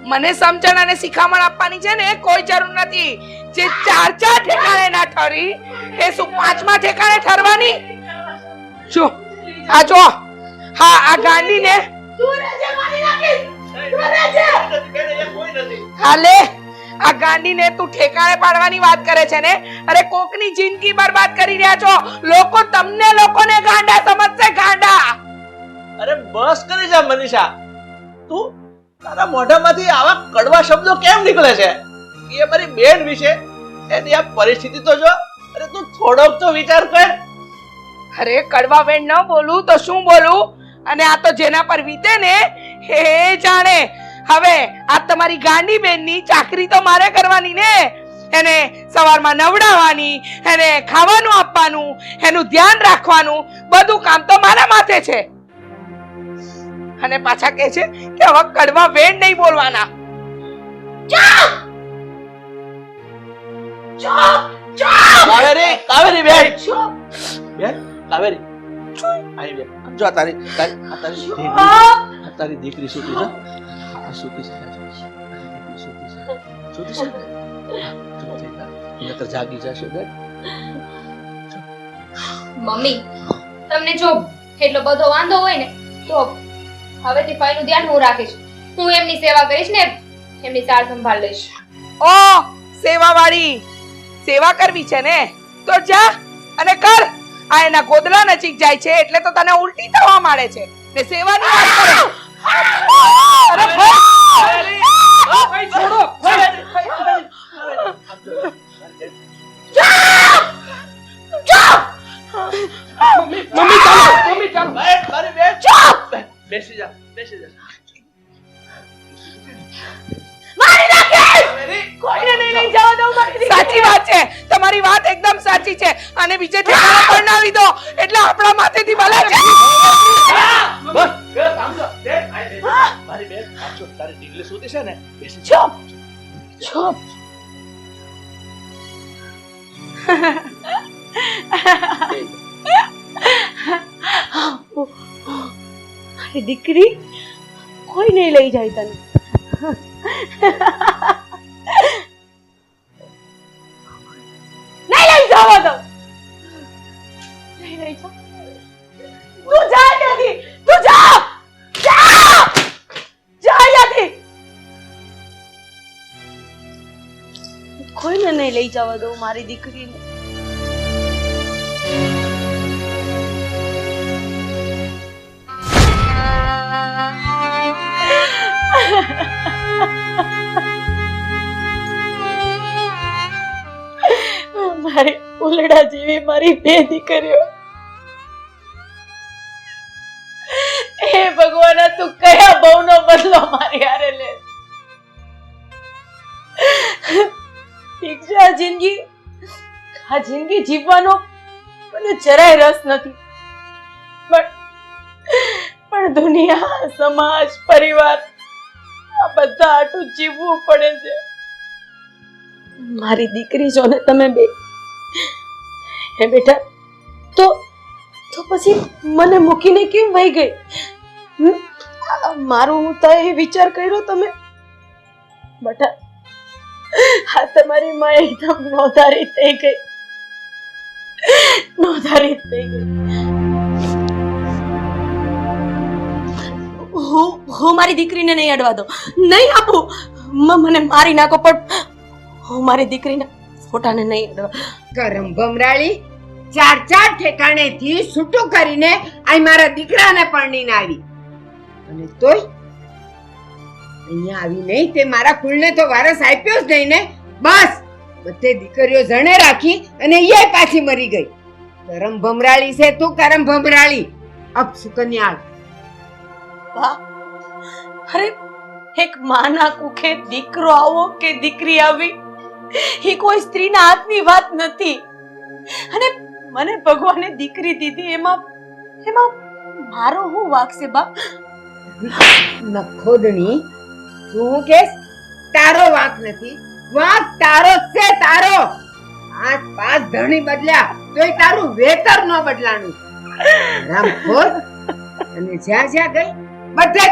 મને સમજણ અને શિખામણ આપવાની છે ને કોઈ જરૂર નથી. જે 4 ઠેકાણે ના ઠરી એ શું 5મા ઠેકાણે ઠરવાની? જો હા આ ગાંડીને હાલે આ ગાંડીને તું ઠેકાણે પાડવાની વાત કરે છે ને? અરે કોકની જિંદગી બરબાદ કરી રહ્યા છો લોકો. લોકોને ગાંડા સમજશે, ગાંડા. અરે બસ કરી જા મનીષા. તું તારા મોઢામાંથી આવા કડવા શબ્દો કેમ નીકળે છે? એ મારી બેન વિશે એની આ પરિસ્થિતિ તો જો. અરે તું થોડોક તો વિચાર કર. અરે કડવા વેણ ન બોલું તો શું બોલું? અને આ તો જેના પર વીતે ને એ જાણે. હવે આ તમારી ગાંડી બેનની ચાકરી તો મારે કરવાની ને. એને સવારમાં નવડાવવાની, એને ખાવાનું આપવાનું, એનું ધ્યાન રાખવાનું, બધું કામ તો મારા માથે છે. અને પાછા કહે છે કે હવે કડવા વેણ નહીં બોલવાના. કાવેરી બેન. બેન કાવેરી આઈ બેન. જો આ તારી દીકરી સૂતી છે. જાગી જશે બેન. મમ્મી, તમને જો એટલો બધો વાંધો હોય ને તો હવેથી ફઈનું ધ્યાન હું રાખીશ. હું એમની સેવા કરીશ ને એમની સાર સંભાળ લઈશ. ઓ સેવાવાળી સેવા કરવી છે ને તો જા અને કર. આ એના ગોદડા નજીક જાય છે એટલે તો તને ઉલટી થવા માંડે છે ને સેવાની વાત કરે. અરે ભાઈ છોડો. મમ્મી ચાલો. મારી બેન બેસી જા. કોઈને નહીં લઈ જવા દઉં મારી. સાચી વાત છે, તમારી વાત એકદમ સાચી છે. અને બીજે ઠેકાણે પરણાવી દો એટલે આપણા માથેથી ભલે છે. બસ કામ કર. મારી બેન આજો તારી દીકરી સૂતી છે ને. બેસી ચૂપ. મારી દીકરી કોઈ નહીં લઈ જાય તને. નહીં લઈ જવા દો. નહીં લઈ જા. તું જા ત્યાંથી. તું જા ત્યાંથી. કોઈને નહીં લઈ જવા દઉં મારી દીકરીને. મારી ઉલડા જેવી મારી બે દીકરીઓ. હે ભગવાન, તું કયા બહુનો બદલો મારી હારે લે. ઠીક છે, આ જિંદગી જીવવાનો મને જરાય રસ નથી, પણ દુનિયા, સમાજ, પરિવાર આ બધા આટલું જીવવું પડે છે. મારી દીકરી છો ને તમે બે. હે બેટા, તો પછી મને મૂકીને કેમ વહી ગઈ? મારું હું તો એ વિચાર કર્યો તમે? બેટા, આ તમારી માં એકદમ નોંધારી થઈ ગઈ. હું મારી દીકરીને નહીં અડવા દઉં, નહીં આપું. મને મારી નાખો પણ હું મારી દીકરીના ફોટાને નહીં અડવા. કરમ ભમરાળી, 4 ઠેકાણેથી છૂટું કરીને આ મારા દીકરાને પરણીને આવી, અને તોય અહીંયા આવી નહીં. તે મારા કુળને તો વારસ આપ્યો જ નહીં ને. બસ બધે દીકરીઓ જણે રાખી અને એ પાછી મરી ગઈ. કરમ ભમરાળી છે તું, કરમ ભમરાળી. અપસુકન્યાળ. અરે, એક માના કુખે દીકરો આવો કે દીકરી આવી એ કોઈ સ્ત્રીના હાથની વાત નથી. અને મને ભગવાને દીકરી દીધી એમાં એમાં મારો શું વાંક છે બા? નખોદણી, તું કે તારો વાંક નથી, વાંક તારો જ છે, તારો. 5 ધણી બદલ્યા તોય તારું વેતર ન બદલાનું. રામખોર. અને જ્યાં જ્યાં ગઈ બધે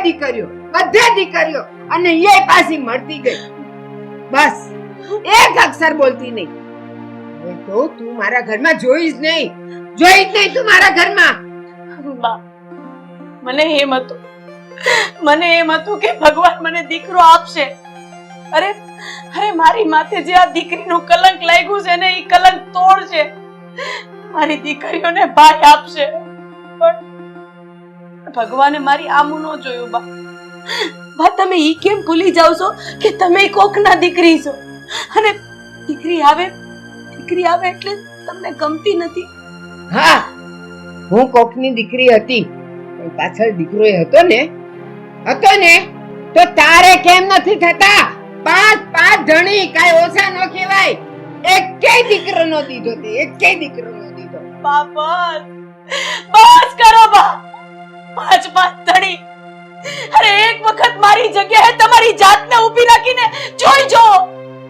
દીકરીઓ અને એ પાછી મળતી ગઈ. બસ એક અક્ષર બોલતી નહીં. હવે તો તું મારા ઘરમાં જોઈ જ નહીં તું મારા ઘરમાં. બા, મને એમ હતું કે ભગવાન મને દીકરો આપશે. અરે મારી માથે જે આ દીકરીનું કલંક લાગ્યું છે ને, એ કલંક તોડશે. મારી દીકરીઓને ભાઈ આપશે. પણ ભગવાને મારી આમું ન જોયું બા. તમે ઈ કેમ ભૂલી જાવ છો કે તમે કોકના દીકરી છો? અને દીકરી આવે એટલે તમને ગમતી નથી? હા, હું કોકની દીકરી હતી, પણ પાછળ દીકરો હતો ને તો તારે કેમ નથી થતા? 5 ધણી કાંઈ ઓછા ન કહેવાય. એકેય દીકરો ન દીધો. બા, બસ કરો બા. 5 ધણી. અરે એક વખત મારી જગ્યાએ તમારી જાતને ઊભી રાખીને જોઈ જો.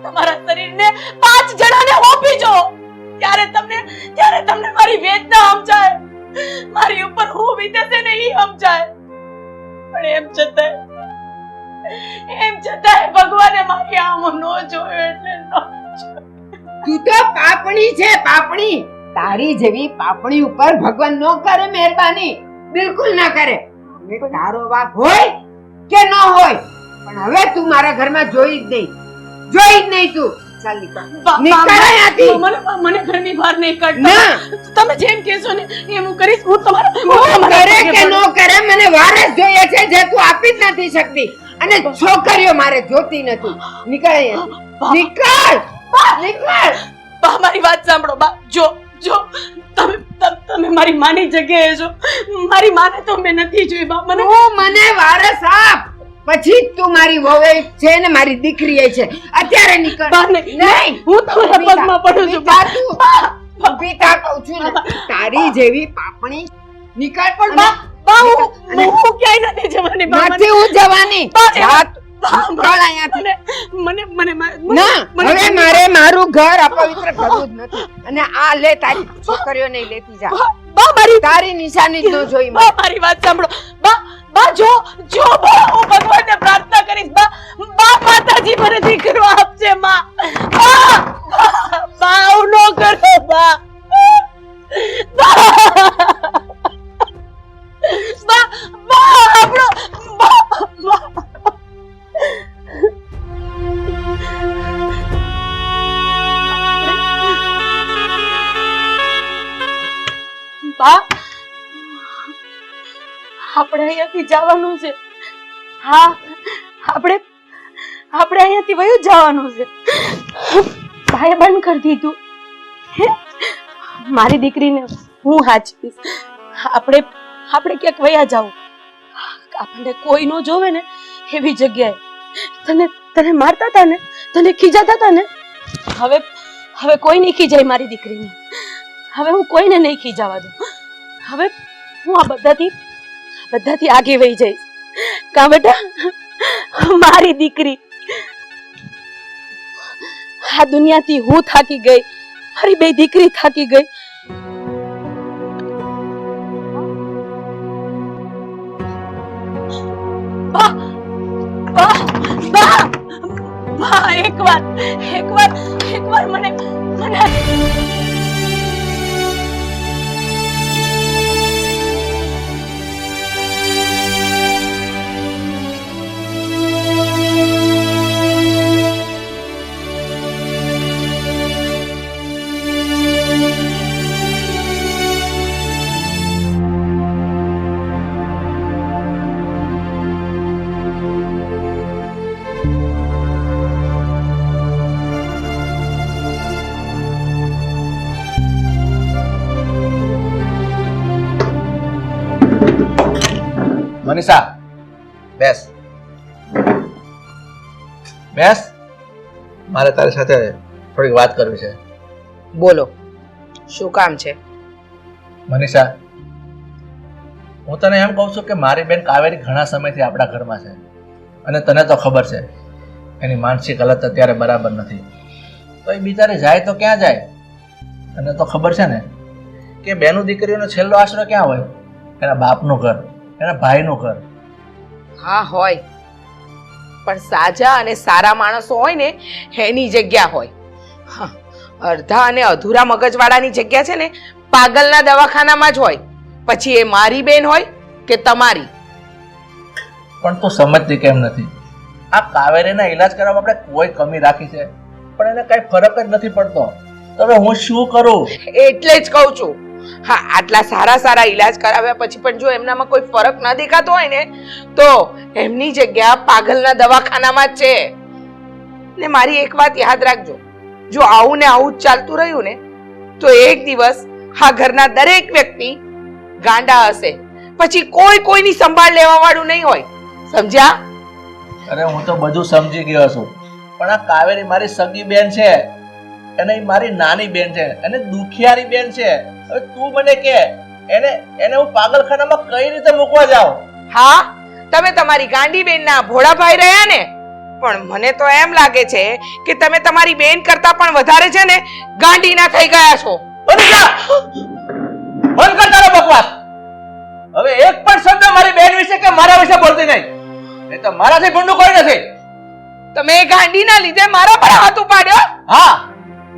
તમારા શરીરને 5 જણાને ઓપી જો. ત્યારે તમને મારી વેદના સમજાય, મારી ઉપર હું વીતે છે ને ઈ સમજાય. પણ એમ છતાંય ભગવાને મારી આમ ન જોયો એટલે ન જોયો. તું તો પાપણી છે, પાપણી. તારી જેવી પાપણી ઉપર ભગવાન ન કરે મહેરબાની, બિલકુલ ના કરે. હવે તારો વાંક હોય કે ન હોય, પણ હવે તું મારા ઘરમાં જોઈ જ નહીં તું. ચાલ નીકળ અહીંયાથી. મને ઘરની બહાર નહીં ના. કાઢતા. તમે જેમ કહેશો ને એમ હું કરીશ. હું કરે કે ન કરે, મને વારસ જોઈએ છે જે તું આપી જ નથી શકતી. અને છોકરીઓ મારે જોતી નથી. નીકળ અહીંયાથી. નીકળ. બા, મારી વાત સાંભળો બા. જો તમે મારી માની જગ્યાએ છો. મારી માને તો મેં નથી જોઈ બા. મને વારસ આપ, પછી તું મારી વહુ છે ને મારી દીકરી છે. અત્યારે નીકળ. નહીં, હું તમારા પગમાં પડું છું બા. પિતા કહું છું ને, તારી જેવી પાપણી. નીકળ. પણ બા, હું ક્યાંય નથી જવાની બા. નથી હું જવાની. હવે મારે મારું ઘર અપવિત્ર કરવું જ નથી. અને આ લે, તારી છોકરીઓ નહીં લેતી જા. તારી નિશાની જ ન જોઈ. મારી વાત સાંભળો બા. જો બા, હું ભગવાનને પ્રાર્થના કરીશ બા. માતાજી મને દીકરો આપશે બા. આવું ન કરો બા. આપણે અહીંયાથી જવાનું છે. હા, આપણે અહીંયાથી વયું જવાનું છે. ભાઈએ બંધ કરી દીધું. મારી દીકરીને હું હાચવીશ. આપણે ક્યાંક વયા જાવ. આપણને કોઈ નો જોવે ને એવી જગ્યાએ. તને મારતા હતા ને, તને ખીજાતા હતા ને, હવે કોઈ નહીં ખીજાય મારી દીકરીને. હવે હું કોઈને નહીં ખીજાવા દઉં. હવે હું આ બધાથી આગે વહી જઈશ. કા બેટા, મારી દીકરી. આ દુનિયાથી હું થાકી ગઈ, મારી બે દીકરી થાકી ગઈ. એકવાર મને મનીષા, બેસ. મારે તારી સાથે થોડીક વાત કરવી છે. બોલો, શું કામ છે? મનીષા, હું તને એમ કહું છું કે મારી બેન કાવેરી ઘણા સમયથી આપણા ઘરમાં છે અને તને તો ખબર છે એની માનસિક હાલત અત્યારે બરાબર નથી. તો એ બિચારી જાય તો ક્યાં જાય? તને તો ખબર છે ને કે બેનું દીકરીઓનો છેલ્લો આશરો ક્યાં હોય? એના બાપનું ઘર, એના ભાઈનું ઘર. હા હોય, પણ સાજા અને સારા માણસો હોય ને એની જગ્યા હોય. હા, અડધા અને અધૂરા મગજવાળાની જગ્યા છે ને પાગલના દવાખાનામાં જ હોય. પછી એ મારી બેન હોય કે તમારી. પણ તું સમજતી કેમ નથી? આ કાવેરીના ઈલાજ કરવામાં આપણે કોઈ કમી રાખી છે પણ એને કઈ ફરક જ નથી પડતો. તો હવે હું શું કરું? એટલે જ કહું છું, હા, આટલા સારા સારા ઈલાજ કરાવ્યા પછી પણ જો એમનામાં કોઈ ફરક ના દેખાતો હોય ને તો એમની જગ્યા પાગલના દવાખાનામાં જ છે. ને મારી એક વાત યાદ રાખજો, જો આવું ને આવું જ ચાલતું રહ્યું ને તો એક દિવસ આ ઘરના દરેક વ્યક્તિ ગાંડા હશે. પછી કોઈ કોઈની સંભાળ લેવા વાળું નહીં હોય. સમજ્યા? અરે હું તો બધું સમજી ગયો છું, પણ આ કાવેરી મારી સગી બેન છે અને ઈ મારી નાની બેન છે અને દુખિયારી બેન છે. હવે તું મને કે એને હું પાગલખાનામાં કઈ રીતે મૂકવા જાઉં? હા, તમે તમારી ગાંડી બેનના ભોળાભાઈ રહ્યા ને, પણ મને તો એમ લાગે છે કે તમે તમારી બેન કરતા પણ વધારે છે ને ગાંડીના થઈ ગયા છો. બંધ કર તારો બકવાસ. હવે એક પણ શબ્દ મારી બેન વિશે કે મારા વિશે બોલતી નહીં. એ તો મારાથી ગુંડું કોઈ નથી. તમે ગાંડીના લીધે મારા પર હાથ ઉપાડ્યો. હા,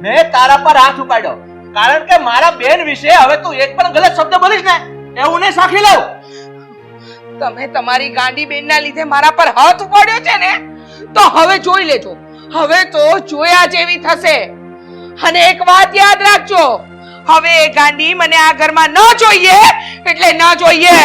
મેં તારા પર હાથ ઉપાડ્યો કારણ કે મારા બેન વિશે હવે તું એક પણ ગલત શબ્દ બોલીશ ને એવું નહીં સાખી લઉં. તમે તમારી ગાંડી બેનના લીધે મારા પર હાથ ઉપાડ્યો છે ને તો હવે જોઈ લેજો. હવે તો જોયા જેવી થશે. અને એક વાત યાદ રાખજો, હવે એ ગાંડી મને આ ઘરમાં ન જોઈએ એટલે ન જોઈએ.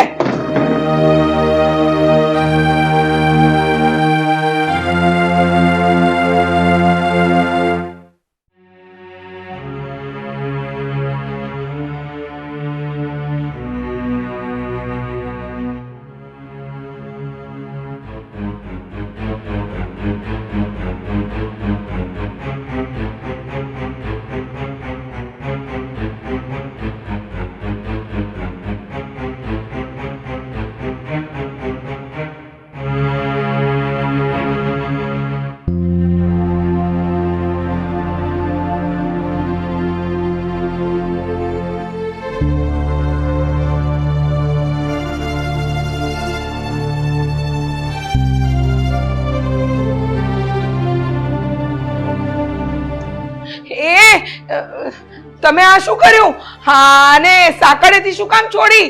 તમે આ શું કર્યું? હા, ને સાકળેથી શું કામ છોડી?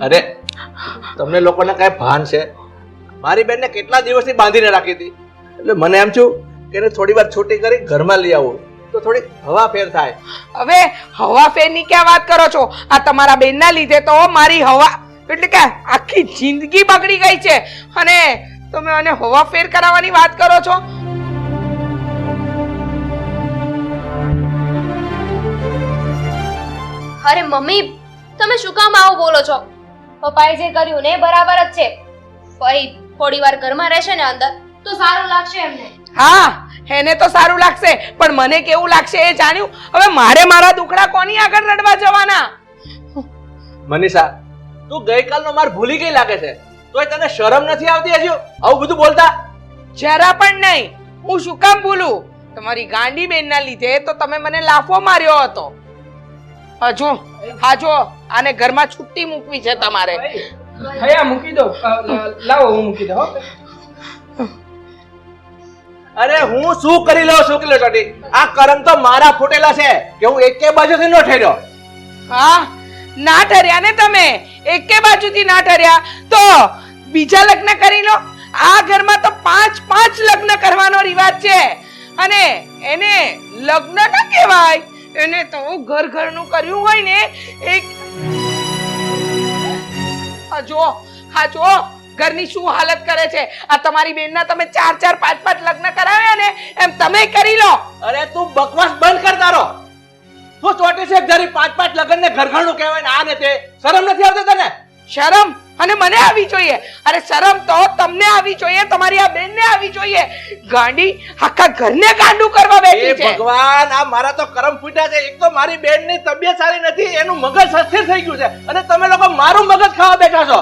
અરે તમને લોકોને કઈ ભાન છે? મારી બેનને કેટલા દિવસથી બાંધીને રાખી હતી એટલે મને એમ છું કે એને થોડી વાર છૂટી કરી ઘરમાં લઈ આવું તો થોડી હવા ફેર થાય. હવે હવા ફેરની ક્યાં વાત કરો છો? આ તમારા બેનના લીધે તો મારી હવા એટલે કે આખી જિંદગી બગડી ગઈ છે અને તમે મને હવા ફેર કરાવવાની વાત કરો છો? અરે મમ્મી, તમે શું કામ આવું બોલો છો? પપ્પાએ જે કર્યું ને બરાબર જ છે. ફરી થોડી વાર ઘરમાં રહેશે ને અંદર તો સારું લાગશે એમને. હા, એને તો સારું લાગશે પણ મને કેવું લાગશે એ જાણ્યું? હવે મારે મારા દુખડા કોની આગળ રડવા જવાના? મનીષા, તું ગઈકાલનો માર ભૂલી ગઈ લાગે છે. તોય તને શરમ નથી આવતી હજુ આવું બધું બોલતા? જરા પણ નહીં. હું શું કામ ભૂલું? તમારી ગાંડી બેનના લીધે તો તમે મને લાફો માર્યો હતો. હજુ હા, જો આને ઘરમાં છુટ્ટી મૂકવી છે તમારે. હયા મૂકી દો. લાવો હું મૂકી દઉં. હો. અરે હું શું કરી લઉં શું કરી લઉં? આ કરમ તો મારા ફૂટેલા છે કે હું એકે બાજુથી ન ઠર્યો. હા, ના ઠર્યા ને તમે. એકે બાજુથી ના ઠર્યા તો બીજા લગ્ન કરી લો. આ ઘરમાં તો 5 લગ્ન કરવાનો રિવાજ છે અને એને લગ્ન ના કહેવાય. એને તો ઘર ઘરનું કર્યું હોય ને એક. હા જો ઘરની શું હાલત કરે છે. આ તમારી બેનના તમે 4 5 લગ્ન કરાવ્યા ને એમ તમે કરી લો. અરે તું બકવાસ બંધ કર તારો. તું ચોટી છે ઘરી 5 લગ્ન ને ઘર ઘરનું કહેવાય ને આ ને તે. શરમ નથી આવતી તને? શરમ? અને મને આવી જોઈએ. અરે શરમ તો તમને આવી જોઈએ, તમારી આ બેનને આવી જોઈએ. ગાંડી આખા ઘરને ગાંડું કરવા એ બેઠી છે. ભગવાન, આ મારા તો કરમ ફૂટ્યા છે. એક તો મારી બેનની તબિયત સારી નથી, એનું મગજ અસ્થિર થઈ ગયું છે, અને તમે લોકો મારું મગજ ખાવા બેઠા છો.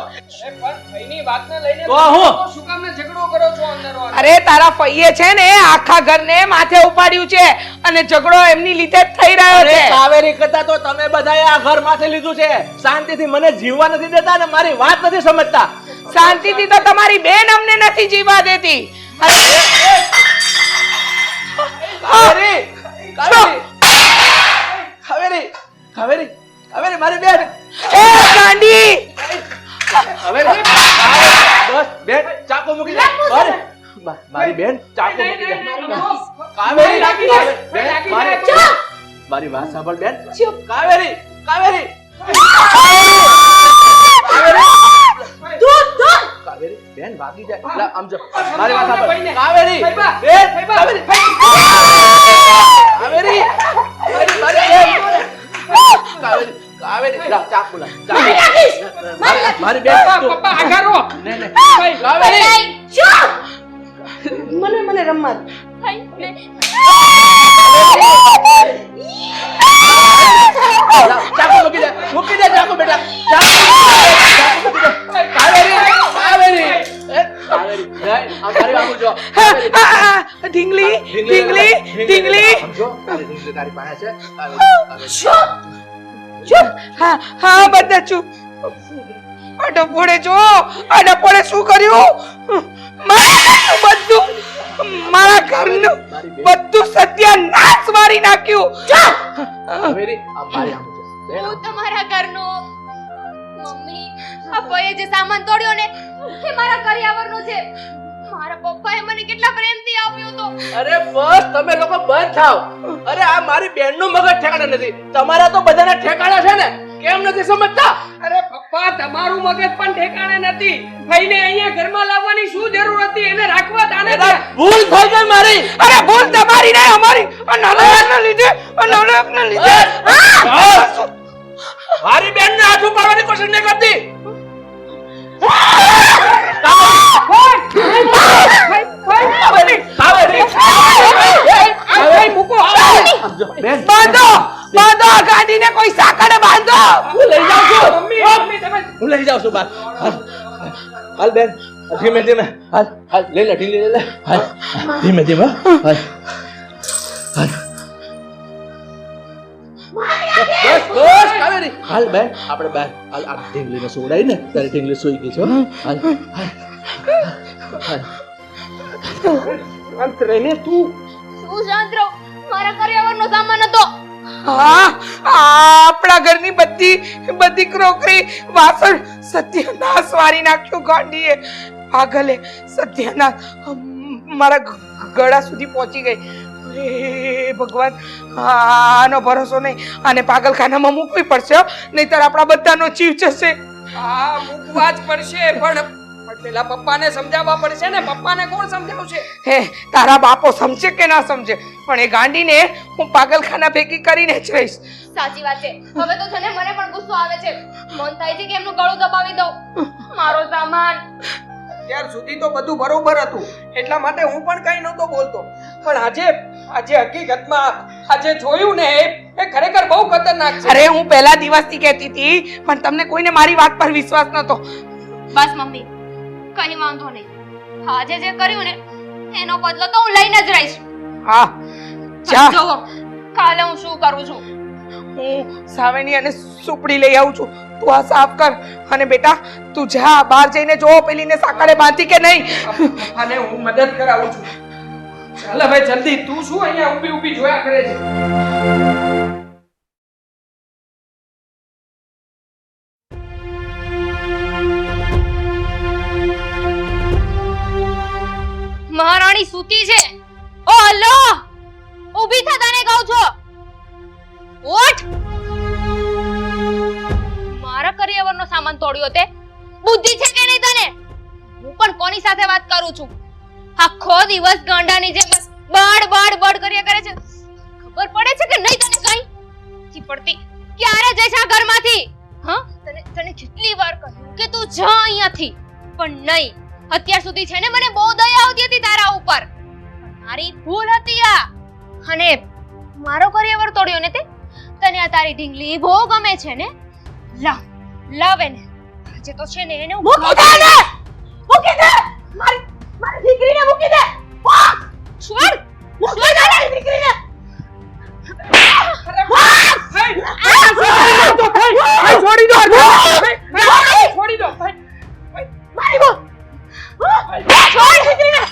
પણ ફઈની વાતને લઈને તો હું? તમે શું કામને ઝઘડો કરો છો અંદરો અંદર? અરે તારા ફઈએ છે ને આખા ઘરને માથે ઉપાડ્યું છે, અને ઝઘડો એમની લીધે જ થઈ રહ્યો અરે છે. કાવેરી કરતા તો તમે બધાએ આ ઘર માથે લીધું છે. શાંતિથી મને જીવવા નથી દેતા અને મારી વાત નથી સમજતા. શાંતિથી તો તમારી બેન અમને નથી જીવવા દેતી. કાવેરી, કાવેરી, કાવેરી, કાવેરી, કાવેરી, મારી બેન. એ ગાંડી, કાવેરી, બસ બેન, ચાકુ મૂકી દે. મારી બેન, ચાકુ મૂકી દે. કાવેરી, બેન, મારી વાત સાંભળ બેન. કાવેરી, કાવેરી, કાવેરી, બેન ભાગી જાય. લા, આમ જો. મારી વાત સાંભળ. કાવેરી, બેન, કાવેરી, કાવેરી, મારી બેન. કાવેરી, કાવેરી, લા, ચાકુ લા, ચાકુ. મારી બેન, તું. પપ્પા આગળ રહો. નહીં, નહીં. કાવેરી, મને રમવા દો. લા, ચાકુ મૂકી દે. મૂકી દે ચાકુ બેટા. ચાકુ મૂકી દે. કાવેરી, કાવેરી, કાવેરી, નહીં, આ મારી વાત જો. ઢીંગલી, ઢીંગલી, ઢીંગલી. સમજો, ઢીંગલી તારી પાસે છે. કાવેરી, ચૂપ. હા બધા ચૂપ. આ ડફોડે જો, આ ડફોડે શું કર્યું? બધું મારા ઘરનું બધું સત્યાનાશ મારી નાખ્યું. કાવેરી, આ મારી આમ જો. બેન, હું તમારા ઘરનો મમ્મી, આ ભાઈએ જે સામાન તોડ્યો ને એ મારા કરિયાવરનો છે. મારા પપ્પાએ મને કેટલા પ્રેમથી આપ્યો તો. અરે બસ તમે લોકો બંધ થાવ. અરે આ મારી બેનનું મગજ ઠેકાણે નથી, તમારા તો બધાના ઠેકાણા છે ને. કેમ નથી સમજતા? અરે પપ્પા, તમારું મગજ પણ ઠેકાણે નથી. ફઈને અહીંયા ઘરમાં લાવવાની શું જરૂર હતી? એને રાખવા તાને એના ભૂલ થઈ ગઈ મારી. અરે ભૂલ તમારી નહીં, અમારી. આ નાલાયકના લીધે, આ નાલાયકના લીધે. મારી બેનને હાથ ઉપાડવાની કોશિશ નહીં કરતી. બેન, બાંધો, બાંધો આ ગાડીને, કોઈ સાંકળે બાંધો. હું લઈ જાઉં છું. મમ્મી તમે હું લઈ જાઉં છું બહાર. હાલ, હાલ બેન, ધીમે ધીમે. હાલ, હાલ, લઈ લે, ઢીલી લઈ લે. હાલ, ધીમે ધીમે. હાલ, હાલ. બસ, બસ, કાવેરી. હાલ બેન, આપણે બહાર. હાલ, આ ઢીંગલીને સુવડાવી ને, તારી ઢીંગલી સૂઈ ગઈ છે. હો. હાલ, હાલ, હાલ. શાંત રહીને તું. શું શાંત રહો? મારા કરિયાવરનો સામાન હતો. હા, આપણા ઘરની બધી ક્રોકરી, વાસણ સત્યાનાશ મારી નાખ્યું ગાંડીએ. પાગલે સત્યાનાશ મારા ગળા સુધી પહોંચી ગઈ. હે ભગવાન, આનો ભરોસો નહીં. આને પાગલખાનામાં મૂકવી પડશે, નહીંતર આપણા બધાનો જીવ જશે. આ મૂકવા જ પડશે, પણ પેલા પપ્પાને સમજાવવા પડશે ને. પપ્પાને કોણ સમજાવશે? હે, તારા બાપો સમજે કે ના સમજે, પણ એ ગાંડીને હું પાગલખાના ભેગી કરીને જ રહીશ. સાચી વાત છે. હવે તો છે ને મને પણ ગુસ્સો આવે છે. મન થાય છે કે એમનું ગળું દબાવી દઉં. મારો સામાન. ત્યાર સુધી તો બધું બરોબર હતું, એટલા માટે હું પણ કઈ નહોતો બોલતો. પણ આજે હકીકતમાં આજે જોયું ને એ ખરેખર બહુ ખતરનાક છે. અરે હું પહેલા દિવસથી કહેતી હતી, પણ તમને કોઈને મારી વાત પર વિશ્વાસ નતો. બસ મમ્મી, કઈ વાંધો નહીં. આજે જે કર્યું ને એનો બદલો તો હું લઈને જ રહીશ. હા, જા. જોવો કાલે હું શું કરું છું. હું સાવેણી અને સુપડી લઈ આવું છું. તું આ સાફ કર, અને બેટા તું જા બહાર જઈને જો પેલીને સાંકળે બાંધી કે નહીં. અને હું મદદ કરાવું છું. ચાલ હવે જલ્દી. તું શું અહીંયા ઊભી ઊભી જોયા કરે છે? મહારાણી સૂતી છે. ઓ હલ્લો, ઊભી થા, તને કહું છું. ઉઠ. મારા કરિયાવરનો સામાન તોડ્યો તે બુદ્ધિ છે કે નહીં તને? હું પણ કોની સાથે વાત કરું છું? આખો દિવસ ગાંડાની જેમ બસ બડ બડ બડ કર્યા કરે છે. ખબર પડે છે કે નહીં તને? કઈ નથી પડતી. ક્યારે જઈશ આ ઘરમાંથી? હા, તને તને કેટલી વાર કહ્યું કે તું જા અહીંયાથી, પણ નહીં. અત્યાર સુધી છે ને મને બહુ દયા આવતી હતી તારા ઉપર, પણ મારી ભૂલ હતી આ. અને મારો કરિયર તોડ્યો ને તે. તને આ તારી ઢીંગલી બહુ ગમે છે ને? લાવ એને. આજે તો છે ને એને હું મૂકી દે ને! મૂકી દે! મારી દીકરીને મૂકી દે! છોડ. મૂકી દે મારી દીકરીને! છોડી દો છોડી દો મારી બહુ! છોડ દીકરીને!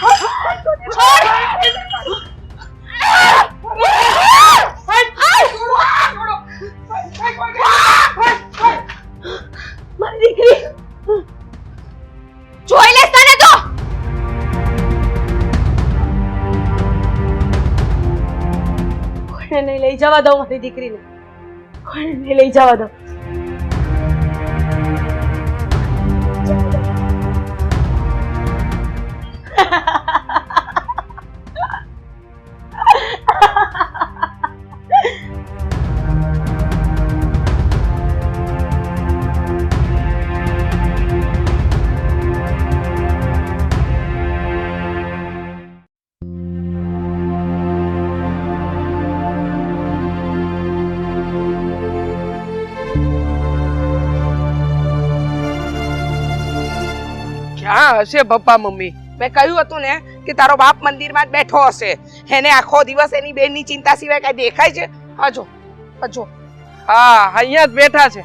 મારી દીકરી જોઈ લેસ તને તો. કોઈને નહીં લઈ જવા દઉં મારી દીકરીને. કોઈને નહીં લઈ જવા દઉં. ક્યાં હશે પપ્પા મમ્મી? મેં કહ્યું હતું ને કે તારો બાપ મંદિરમાં જ બેઠો હશે. એને આખો દિવસ એની બેનની ચિંતા સિવાય કઈ દેખાય છે? હજો હા, અહીંયા જ બેઠા છે.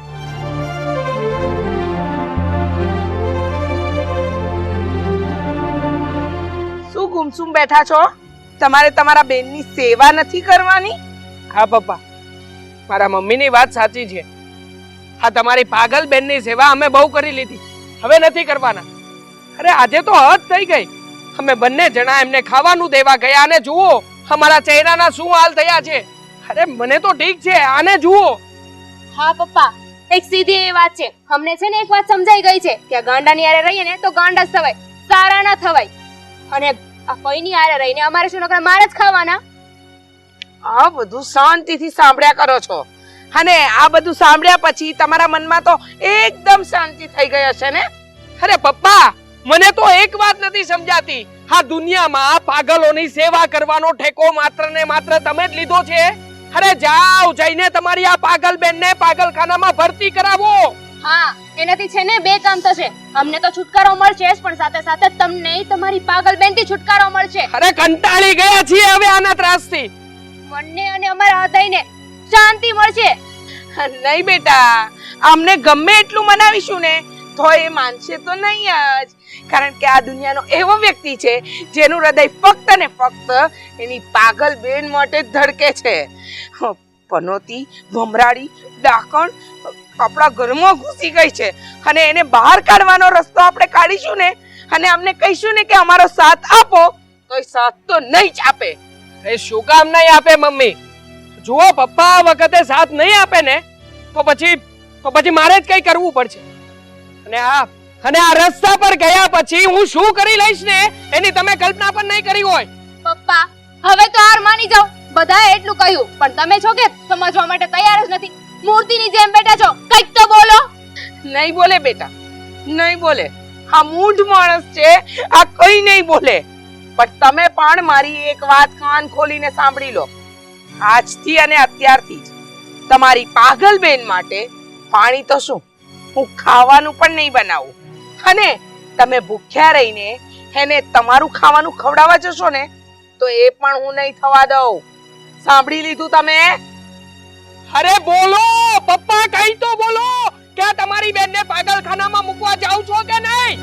શું ગુમસુમ બેઠા છો? તમારે તમારા બેનની સેવા નથી કરવાની? હા પપ્પા, મારા મમ્મીની વાત સાચી છે. હા, તમારી પાગલ બેનની સેવા અમે બહુ કરી લીધી, હવે નથી કરવાના. અરે આજે તો હદ થઈ ગઈ. અમે બંને જણા એમને ખાવાનું દેવા ગયા અને જુઓ અમારા ચહેરાના શું હાલ થયા છે. અરે મને તો ઠીક છે, આને જુઓ. હા પપ્પા, એક સીધી એ વાત છે. અમને છે ને એક વાત સમજાઈ ગઈ છે કે આ ગાંડાની હારે રહીએ ને તો ગાંડા જ થવાય, સારા ના થવાય. અને આ કોઈની હારે રહીને અમારે શું નકરા માર જ ખાવાના? આ બધું શાંતિથી સાંભળ્યા કરો છો, અને આ બધું સાંભળ્યા પછી તમારા મનમાં તો એકદમ શાંતિ થઈ ગઈ હશે ને? અરે પપ્પા, મને તો એક વાત નથી સમજાતી. આ દુનિયામાં પાગલોની સેવા કરવાનો ઠેકો માત્ર ને માત્ર તમે જ લીધો છે. અરે જાઓ, જઈને તમારી આ પાગલ બેનને પાગલખાનામાં ભરતી કરાવો. હા, એનાથી છે ને બે કામ થશે. અમને તો છુટકારો મળશે જ, પણ સાથે સાથે તમને તમારી પાગલ બેનથી છુટકારો મળશે. અરે કંટાળી ગયા છીએ હવે આના ત્રાસથી. મને અને અમારા હૃદયને શાંતિ મળશે. નહીં બેટા, અમને ગમે એટલું મનાવીશું ને તો એ માનશે તો નહીં જ, કારણ કે આ દુનિયાનો એવો વ્યક્તિ છે જેનું હૃદય ફક્ત ને ફક્ત એની પાગલ બેન માટે જ ધડકે છે. પનોતી, ભમરાડી, ડાકણ આપણા ઘરમાં ઘૂસી ગઈ છે, અને એને બહાર કાઢવાનો રસ્તો આપણે કાઢીશું ને અને અમને કહીશું ને કે અમારો સાથ આપો, તો એ સાથ તો નહીં જ આપે. એ શું કામ નહીં આપે મમ્મી? જુઓ પપ્પા, આ વખતે સાથ નહીં આપે ને તો પછી મારે જ કઈ કરવું પડશે. અને આ રસ્તા પર ગયા પછી હું શું કરી લઈશ ને એની તમે કલ્પના પણ નહીં કરી હોય. પપ્પા, હવે તો હાર માની જાઓ. બધાએ એટલું કહ્યું, પણ તમે છો કે સમજવા માટે તૈયાર જ નથી. મૂર્તિની જેમ બેઠા છો, કંઈક તો બોલો. નહીં બોલે બેટા, નહીં બોલે. આ મૂઢ માણસ છે, આ કઈ નહીં બોલે. પણ તમે પણ મારી એક વાત કાન ખોલીને સાંભળી લો. આજથી અને અત્યારથી જ તમારી પાગલ બેન માટે પાણી તો શું, હું ખાવાનું પણ નહીં બનાવું. અને તમે ભૂખ્યા રહીને એને તમારું ખાવાનું ખવડાવવા જશો ને તો એ પણ હું નહીં થવા દઉં. સાંભળી લીધું તમે? અરે બોલો પપ્પા, કઈ તો બોલો કે તમારી બેનને પાગલખાનામાં મૂકવા જાવ છો કે નહીં?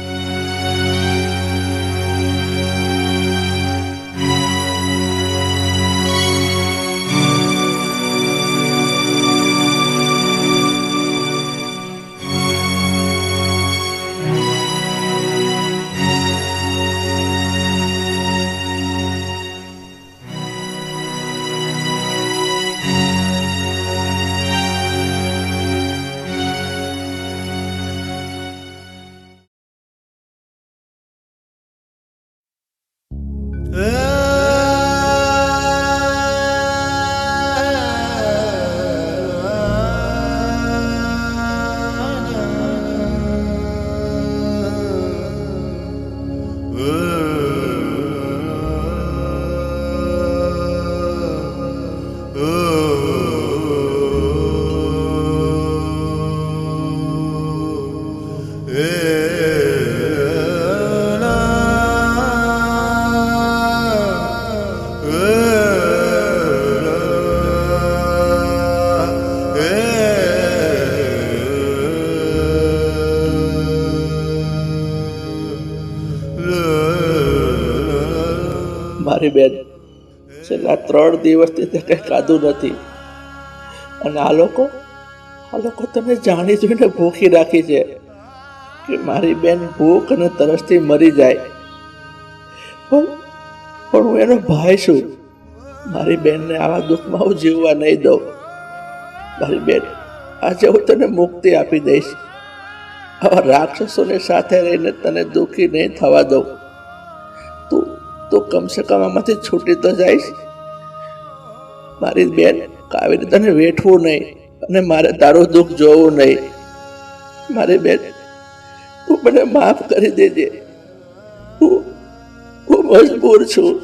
મારી બેન છેલ્લા 3 દિવસથી તે કંઈ ખાધું નથી અને આ લોકો તને જાણી જોઈને ભૂખી રાખી છે કે મારી બેન ભૂખ અને તરસથી મરી જાય. પણ હું એનો ભાઈ છું. મારી બેનને આવા દુઃખમાં હું જીવવા નહીં દઉં. મારી બેન, આજે હું તને મુક્તિ આપી દઈશ. આવા રાક્ષસોની સાથે રહીને તને દુઃખી નહીં થવા દઉં. તું કમસે કમ આમાંથી છૂટી તો જઈશ. મારી બેન, કાવેરી તને વેઠવું નહીં અને મારે તારું દુઃખ જોવું નહીં. મારી બેન, તું મને માફ કરી દેજે. હું મજબૂર છું.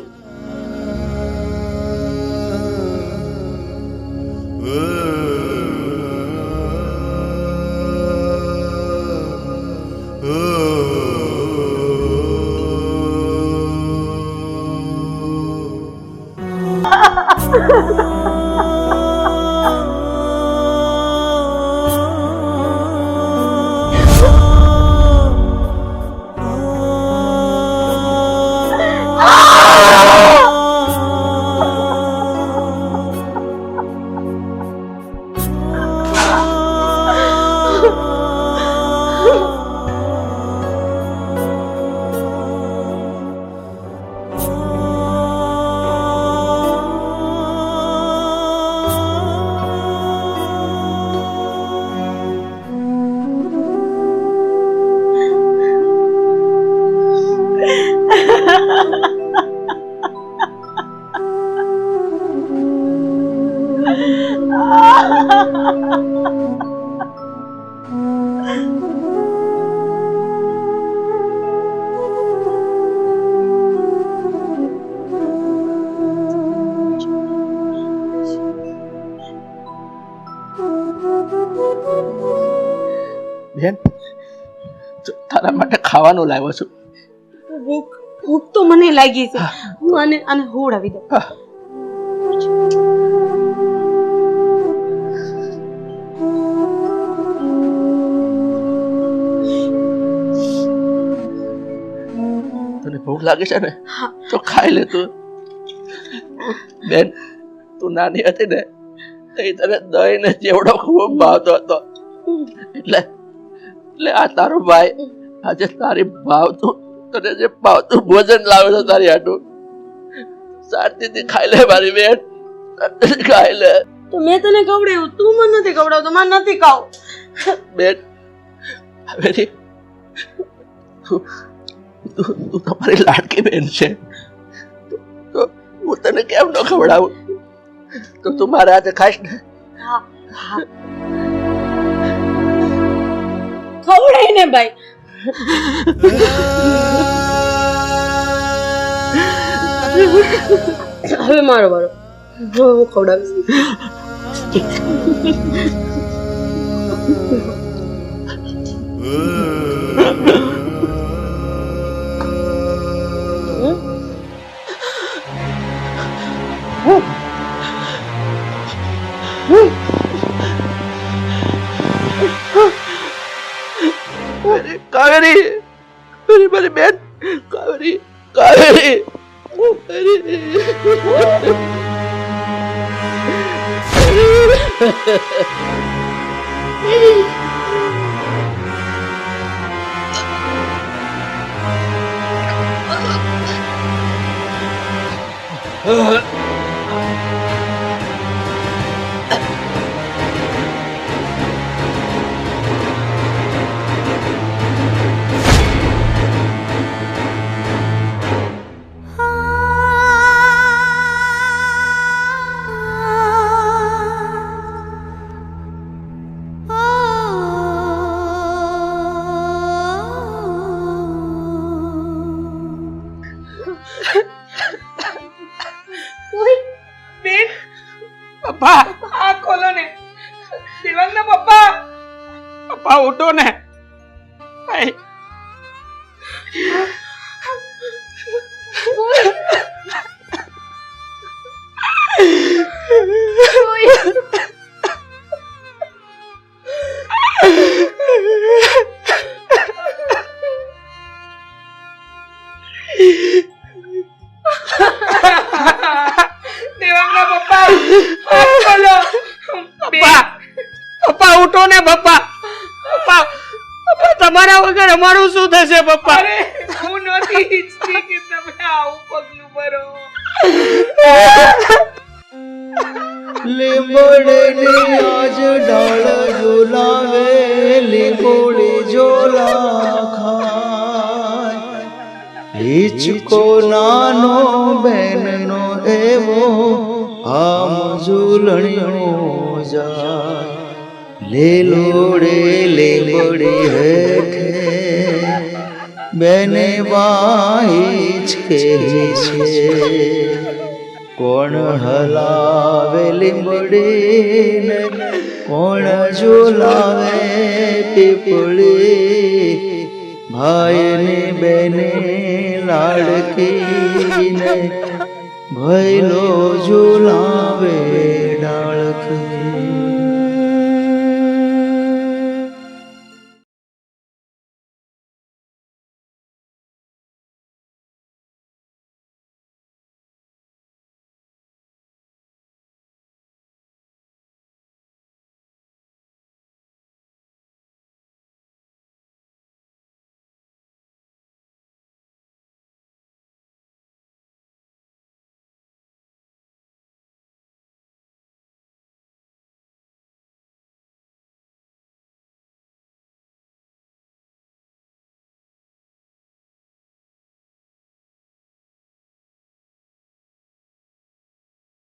બેન, તારા માટે ખાવાનું લાવ્યો છું. ભૂખ તો મને લાગી છે. હું આને હોડાવી દઉં. તને ભૂખ લાગે છે ને? તો ખાઈ લે તું. બેન, તું નાની હતી ને એ તને દહીં ને ચેવડો ખૂબ ભાવતો હતો. એટલે આ તારો ભાઈ આજે તારી ભાવતું તને જે ભાવતું ભોજન લાવે છે તારી હાટું. શાંતિથી ખાઈ લે મારી બેન, ખાઈ લે. તો મેં તને ખવડાવ્યું, તું મને નથી ખવડાવતો. મને નથી ખાવ. બેન, હવે તું તમારી લાડકી બેન છે તો હું તને કેમ ન ખવડાવું? તો તું મારા હાથે ખાઈશ ને? ખવડાય ને ભાઈ. હવે મારો વારો. હું ખવડાવીશ. કાવેરી, મારી બેન, કાવેરી, કાવેરી, બેન, પપ્પા આ ખોલો ને. દેવાંગના પપ્પા, પપ્પા ઉઠો ને. દેવાંગના પપ્પા બોલો પપ્પા પપ્પા ઉઠો ને પપ્પા પપ્પા પપ્પા તમારા વગર અમારું શું થશે પપ્પા અરે હું નથી ઈચ્છતી કે તમે આવું પગલું ભરો લીંબોડીની આજ ડાળ ઝુલાવે લીંબોડી ઝોલા ખાય હિચકો નાનો બેનનો એવો આમ ઝૂલણિયો જાય લીલોડે લીંબોડી હેઠે બેને વાહિચ કે છે કોણ હલાવે લીંબડીને કોણ ઝુલાવે પીપળી ભાઈને બેને લાડકીને ભૈલો ઝુલાવે ડાળકી